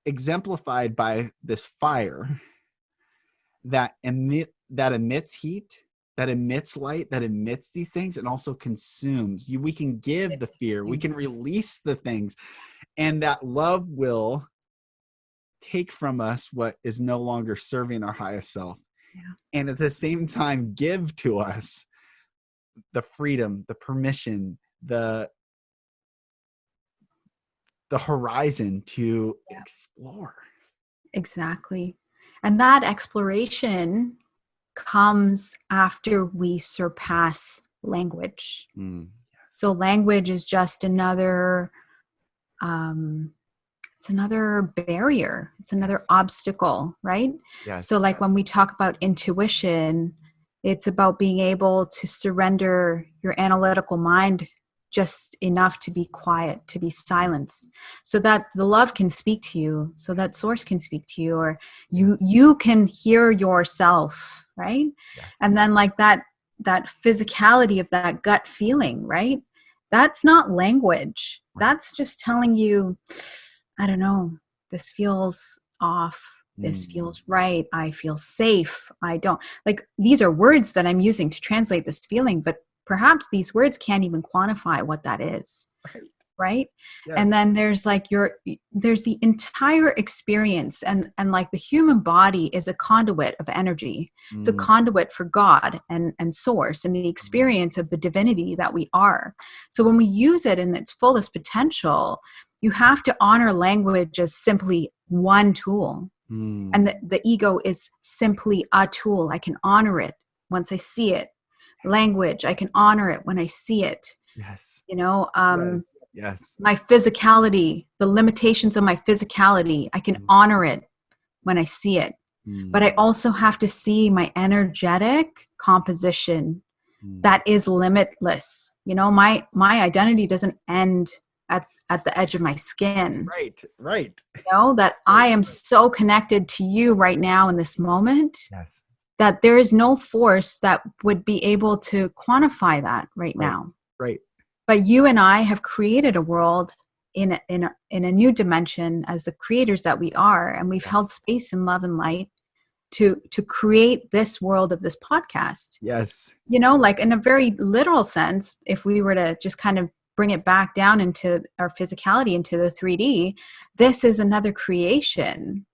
exemplified by this fire that emits heat, that emits light, that emits these things, and also consumes. We can give the fear, we can release the things, and that love will take from us what is no longer serving our highest self. Yeah. And at the same time, give to us the freedom, the permission, the horizon to explore. Exactly. And that exploration comes after we surpass language. So language is just another it's another barrier. It's another obstacle, right? Yes. So like when we talk about intuition, it's about being able to surrender your analytical mind just enough to be quiet, to be silenced, so that the love can speak to you, so that source can speak to you, or you can hear yourself, right? Yes. And then like that physicality of that gut feeling, right? That's not language. Right. That's just telling you, I don't know, this feels off. This feels right. I feel safe. I don't like, these are words that I'm using to translate this feeling, but perhaps these words can't even quantify what that is. Right. Yes. And then there's like there's the entire experience, and like the human body is a conduit of energy. It's a conduit for God and source and the experience of the divinity that we are. So when we use it in its fullest potential, you have to honor language as simply one tool. And the ego is simply a tool. I can honor it once I see it. Language, I can honor it when I see it. Yes. You know, Yes. my physicality, the limitations of my physicality, I can honor it when I see it. But I also have to see my energetic composition that is limitless. You know, my identity doesn't end at the edge of my skin. Right. You know, that I am so connected to you right now in this moment. Yes. That there is no force that would be able to quantify that right now. Right. But you and I have created a world in a new dimension as the creators that we are, and we've held space in love and light to create this world of this podcast. Yes. You know, like in a very literal sense, if we were to just kind of bring it back down into our physicality, into the 3D, this is another creation.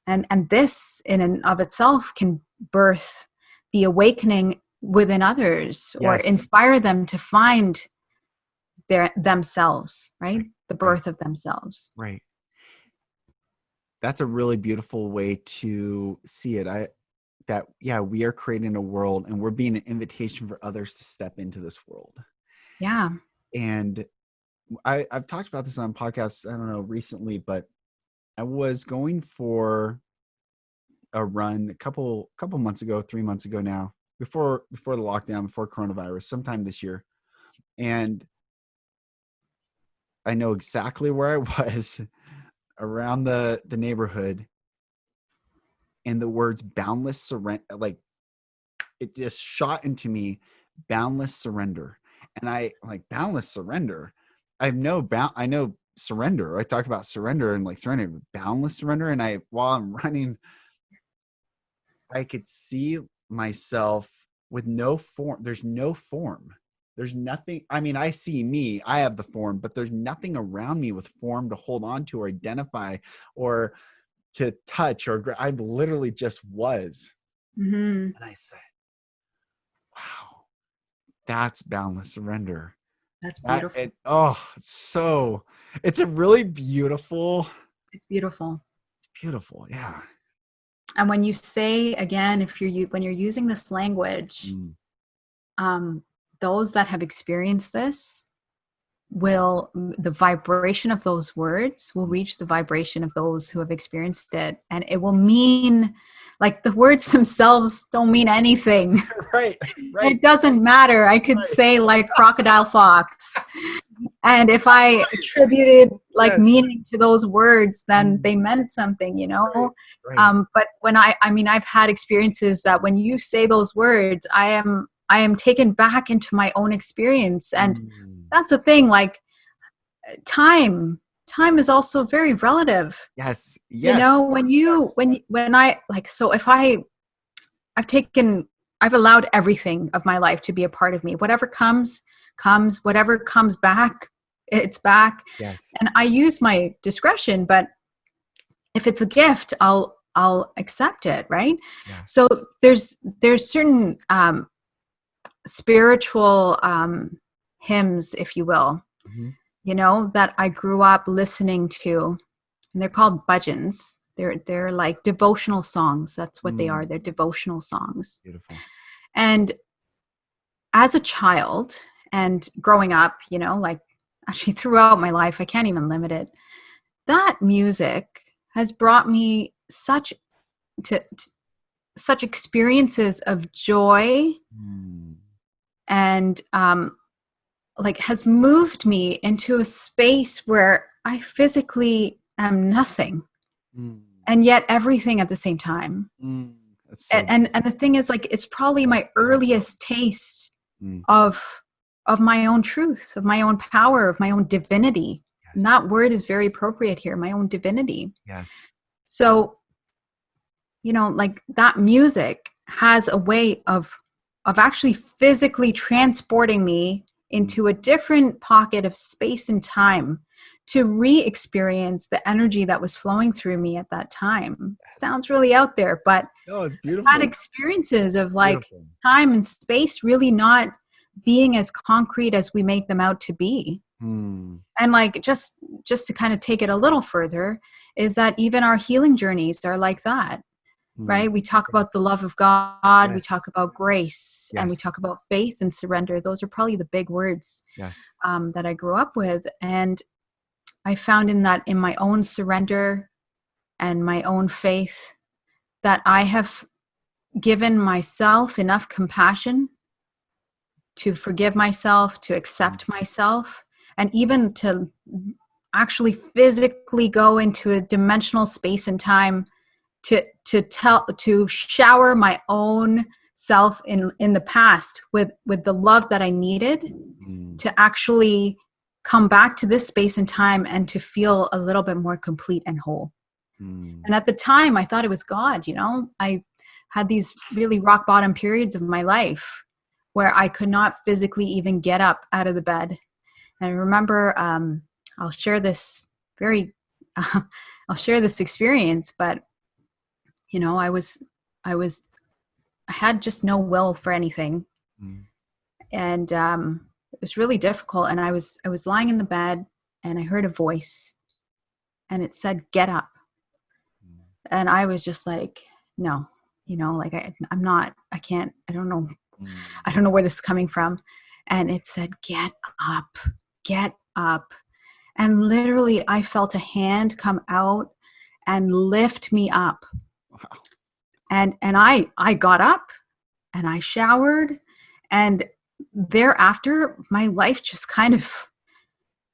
And this in and of itself can birth the awakening within others, or inspire them to find themselves, right? The birth of themselves. Right. That's a really beautiful way to see it. We are creating a world, and we're being an invitation for others to step into this world. Yeah. And I've talked about this on podcasts, I don't know, recently, but I was going for a run a couple months ago, 3 months ago now, before the lockdown, before coronavirus, sometime this year. And I know exactly where I was. around the neighborhood, and the words boundless surrender, like it just shot into me, boundless surrender. And I like boundless surrender. I know surrender. I talk about surrender and like surrender, boundless surrender. And while I'm running, I could see myself with no form. There's no form. There's nothing. I mean, I see me, I have the form, but there's nothing around me with form to hold on to or identify or to touch I literally just was. Mm-hmm. And I said, wow, that's boundless surrender. That's beautiful. It's a really beautiful. It's beautiful. It's beautiful. Yeah. And when you say, again, when you're using this language, those that have experienced this the vibration of those words will reach the vibration of those who have experienced it. And it will mean, like, the words themselves don't mean anything. Right. It doesn't matter. I could say like crocodile fox. And if I attributed like meaning to those words, then they meant something, you know? Right. But when I've had experiences that when you say those words, I am taken back into my own experience. And that's the thing, like time is also very relative. Yes. You know, when I like, so if I've allowed everything of my life to be a part of me, whatever comes, whatever comes back, it's back. Yes. And I use my discretion, but if it's a gift, I'll accept it. Right. Yeah. So there's certain, spiritual, hymns, if you will, you know, that I grew up listening to, and they're called bhajans. They're like devotional songs. That's what they are. They're devotional songs. Beautiful. And as a child and growing up, you know, like actually throughout my life, I can't even limit it. That music has brought me such experiences of joy and like has moved me into a space where I physically am nothing and yet everything at the same time. And the thing is, like, it's probably my earliest taste of my own truth, of my own power, of my own divinity. Yes. And that word is very appropriate here, my own divinity. Yes. So, you know, like that music has a way of actually physically transporting me into a different pocket of space and time to re-experience the energy that was flowing through me at that time. Yes. Sounds really out there, but it's beautiful. I've had experiences of like time and space really not being as concrete as we make them out to be. And like, just to kind of take it a little further, is that even our healing journeys are like that. Right? We talk about the love of God, we talk about grace, and we talk about faith and surrender. Those are probably the big words that I grew up with. And I found in my own surrender and my own faith that I have given myself enough compassion to forgive myself, to accept myself, and even to actually physically go into a dimensional space and time to shower my own self in the past with the love that I needed to actually come back to this space and time and to feel a little bit more complete and whole. And at the time I thought it was God, you know. I had these really rock bottom periods of my life where I could not physically even get up out of the bed. And I remember, I'll share this experience, but you know, I had just no will for anything. And it was really difficult. And I was lying in the bed and I heard a voice and it said, "Get up." And I was just like, no, you know, like I don't know where this is coming from. And it said, "Get up, get up." And literally I felt a hand come out and lift me up. Wow. And I got up and I showered, and thereafter my life just kind of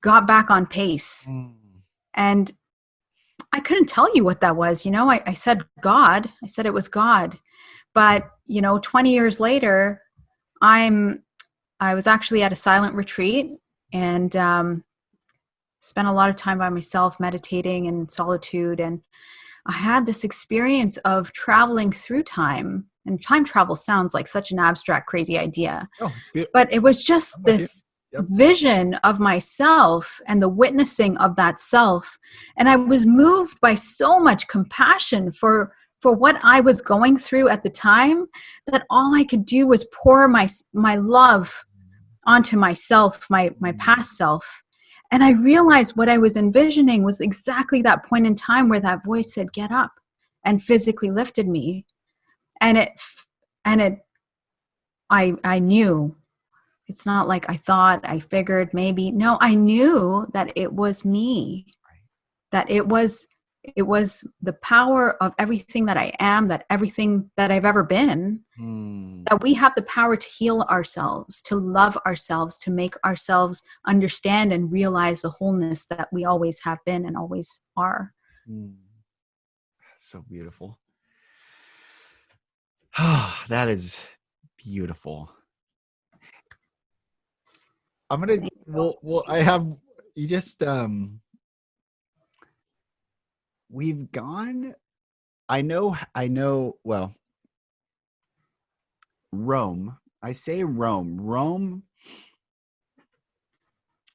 got back on pace. And I couldn't tell you what that was. I said God. I said it was God. But 20 years later, I was actually at a silent retreat and spent a lot of time by myself, meditating in solitude. And I had this experience of traveling through time. And time travel sounds like such an abstract, crazy idea. Oh, it's beautiful. But it was just I'm with you. this Yep. vision of myself and the witnessing of that self. And I was moved by so much compassion for what I was going through at the time, that all I could do was pour my love onto myself, my past self. And I realized what I was envisioning was exactly that point in time where that voice said, "Get up," and physically lifted me. And I knew. It's not like I thought, I figured maybe. No, I knew that it was me, that it was the power of everything that I am, that everything that I've ever been, that we have the power to heal ourselves, to love ourselves, to make ourselves understand and realize the wholeness that we always have been and always are. So beautiful. Oh, that is beautiful. I'm going to, well, I have, you just, we've gone, I know, well, Rome, I say Rome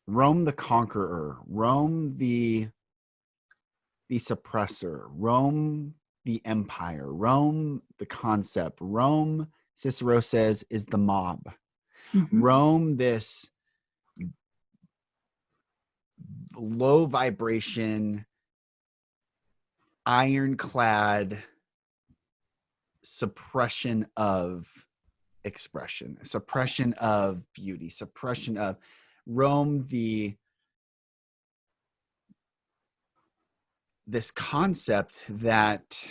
the conqueror, Rome the suppressor, Rome the empire, Rome the concept, Rome, Cicero says, is the mob. Rome, this low vibration, ironclad suppression of expression, suppression of beauty, suppression of Rome, this concept that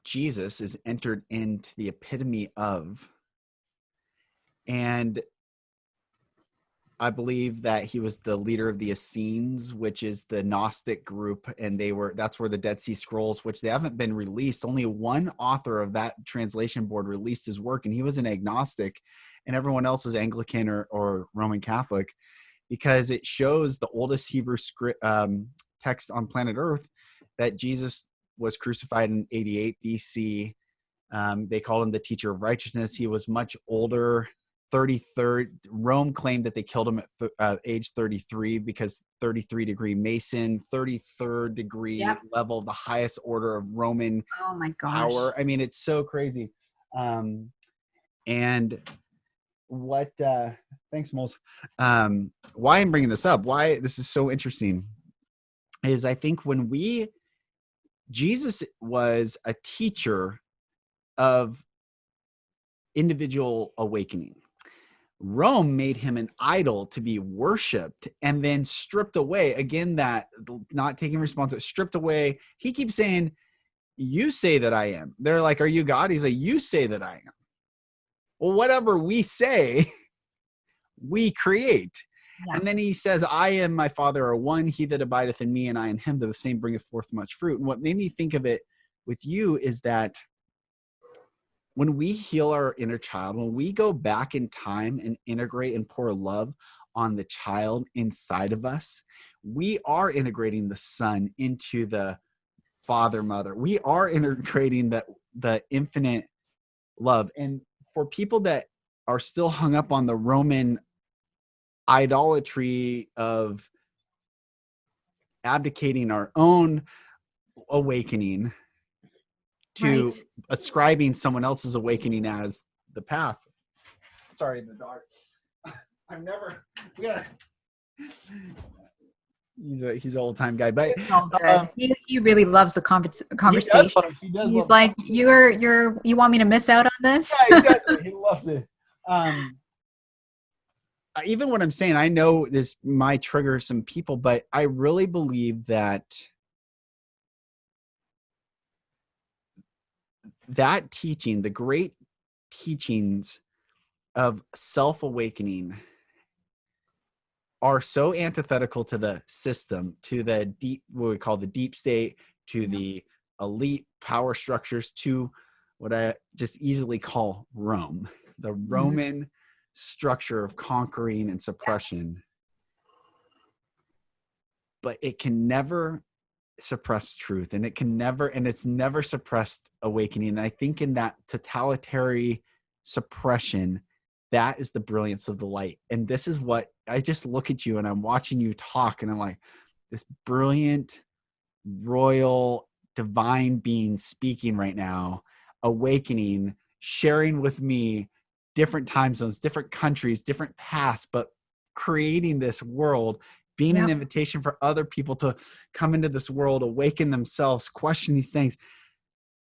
Jesus is entered into the epitome of. And I believe that he was the leader of the Essenes, which is the Gnostic group. And that's where the Dead Sea Scrolls, which they haven't been released. Only one author of that translation board released his work, and he was an agnostic, and everyone else was Anglican or Roman Catholic, because it shows the oldest Hebrew script, text on planet Earth, that Jesus was crucified in 88 BC. They called him the teacher of righteousness. He was much older. 33rd, Rome claimed that they killed him at age 33 because 33-degree Mason, 33rd degree level of the highest order of Roman power. I mean, it's so crazy. And what, thanks, Moles. Why I'm bringing this up, why this is so interesting, is I think Jesus was a teacher of individual awakening. Rome made him an idol to be worshipped and then stripped away. Again, that not taking responsibility, stripped away. He keeps saying, "You say that I am." They're like, "Are you God?" He's like, "You say that I am." Well, whatever we say, we create. Yeah. And then he says, "I and my Father are one. He that abideth in me and I in him, to the same bringeth forth much fruit." And what made me think of it with you is that when we heal our inner child, when we go back in time and integrate and pour love on the child inside of us, we are integrating the son into the father, mother. We are integrating the infinite love. And for people that are still hung up on the Roman idolatry of abdicating our own awakening to ascribing someone else's awakening as the path. Sorry, the dog. I've never. He's an old time guy, but it's all good. He really loves the conversation. He does He's like, you want me to miss out on this? Yeah, exactly. He loves it. Even what I'm saying, I know this might trigger some people, but I really believe that teaching, the great teachings of self-awakening, are so antithetical to the system, to the deep, what we call the deep state, to the elite power structures, to what I just easily call Rome, the Roman structure of conquering and suppression. But it can never suppress truth, and it's never suppressed awakening. And I think in that totalitarian suppression, that is the brilliance of the light. And this is what I just look at you and I'm watching you talk, and I'm like, this brilliant, royal, divine being speaking right now, awakening, sharing with me different time zones, different countries, different paths, but creating this world, being an invitation for other people to come into this world, awaken themselves, question these things.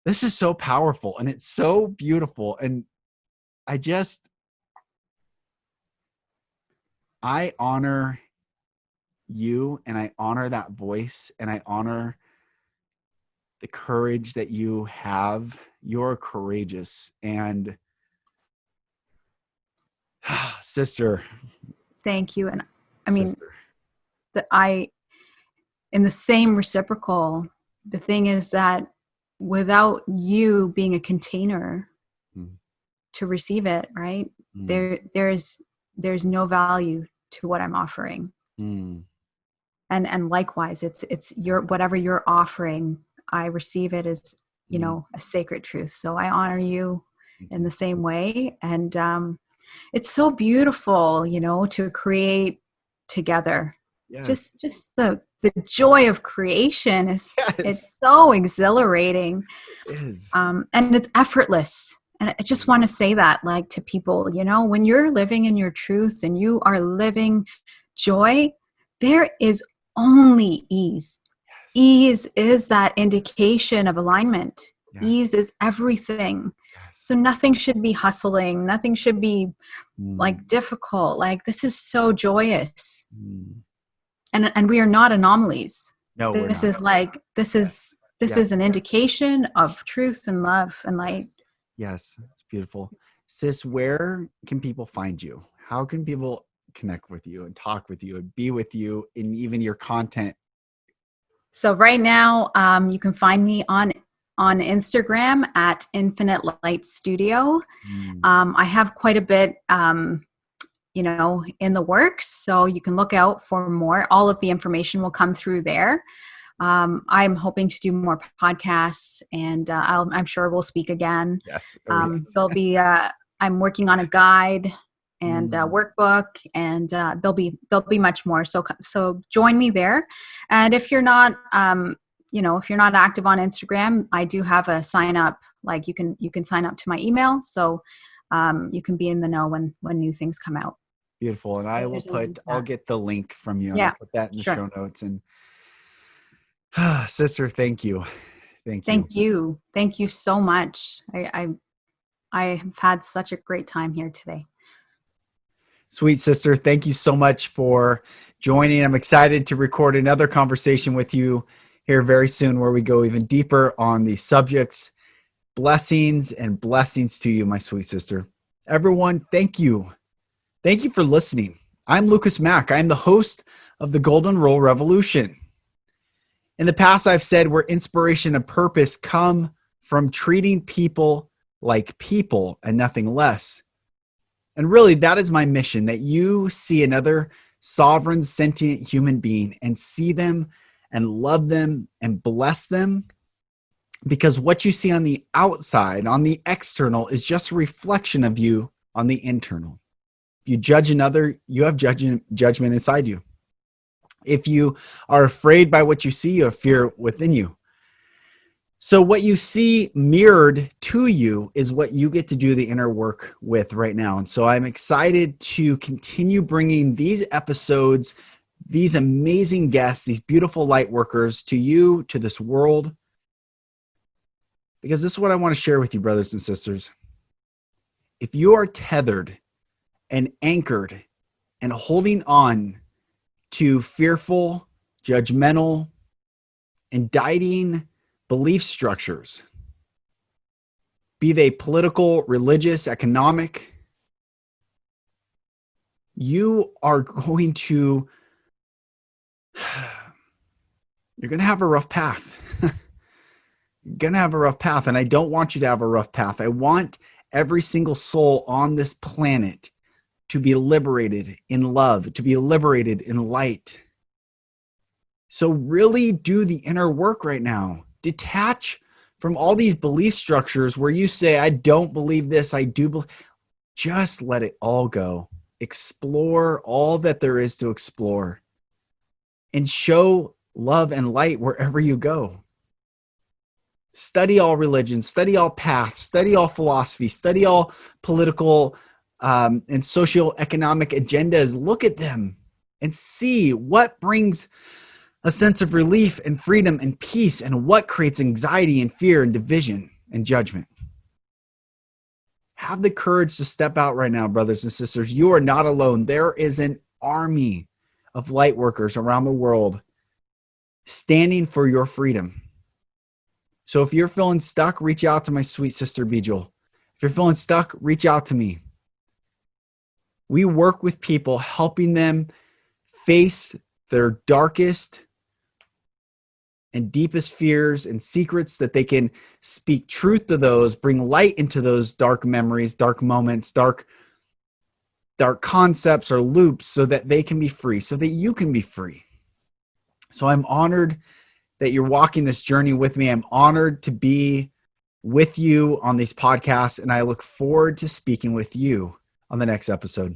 This is so powerful and it's so beautiful. And I honor you, and I honor that voice, and I honor the courage that you have. You're courageous. And sister. Thank you. And I Sister. mean, in the same reciprocal, the thing is that without you being a container to receive it, right? There's no value to what I'm offering. And likewise, it's your, whatever you're offering, I receive it as, a sacred truth. So I honor you in the same way. And it's so beautiful, to create together. Yes. Just the joy of creation is, Yes. It's so exhilarating. It is. And it's effortless. And I just want to say that, like, to people, when you're living in your truth and you are living joy, there is only ease. Yes. Ease is that indication of alignment. Yes. Ease is everything. Yes. So nothing should be hustling. Nothing should be like difficult. Like, this is so joyous. And we are not anomalies. No, this we're is not. like, this is an indication of truth and love and light. Yes, it's beautiful. Sis, where can people find you? How can people connect with you and talk with you and be with you in even your content? So right now, you can find me on Instagram at Infinite Light Studio. I have quite a bit, in the works, so you can look out for more. All of the information will come through there. I'm hoping to do more podcasts, and I'm sure we'll speak again. Yes. There'll be, I'm working on a guide and workbook, and there'll be much more. So join me there. And if you're not, if you're not active on Instagram, I do have a sign up. Like, you can sign up to my email, so you can be in the know when new things come out. Beautiful. And I'll get the link from you. And I'll put that in the show notes. And sister, thank you. Thank you so much. I have had such a great time here today. Sweet sister, thank you so much for joining. I'm excited to record another conversation with you here very soon, where we go even deeper on these subjects. Blessings and blessings to you, my sweet sister. Everyone, thank you. Thank you for listening. I'm Lucas Mack. I'm the host of the Golden Rule Revolution. In the past, I've said where inspiration and purpose come from treating people like people and nothing less. And really, that is my mission, that you see another sovereign, sentient human being and see them and love them and bless them. Because what you see on the outside, on the external, is just a reflection of you on the internal. If you judge another, you have judgment inside you. If you are afraid by what you see, you have fear within you. So what you see mirrored to you is what you get to do the inner work with right now. And so I'm excited to continue bringing these episodes, these amazing guests, these beautiful light workers to you, to this world. Because this is what I want to share with you, brothers and sisters. If you are tethered and anchored and holding on to fearful, judgmental, indicting belief structures, be they political, religious, economic, you are going to, you're going to have a rough path. You're going to have a rough path. And I don't want you to have a rough path. I want every single soul on this planet to be liberated in love, to be liberated in light. So really do the inner work right now. Detach from all these belief structures where you say, I don't believe this, I do believe. Just let it all go. Explore all that there is to explore. And show love and light wherever you go. Study all religions, study all paths, study all philosophy, study all political and socioeconomic agendas. Look at them and see what brings a sense of relief and freedom and peace, and what creates anxiety and fear and division and judgment. Have the courage to step out right now, brothers and sisters. You are not alone. There is an army of light workers around the world standing for your freedom. So if you're feeling stuck, reach out to my sweet sister Beejal. If you're feeling stuck, reach out to me. We work with people, helping them face their darkest and deepest fears and secrets, that they can speak truth to those, bring light into those dark memories, dark moments, dark concepts or loops, so that they can be free, so that you can be free. So I'm honored that you're walking this journey with me. I'm honored to be with you on these podcasts, and I look forward to speaking with you on the next episode.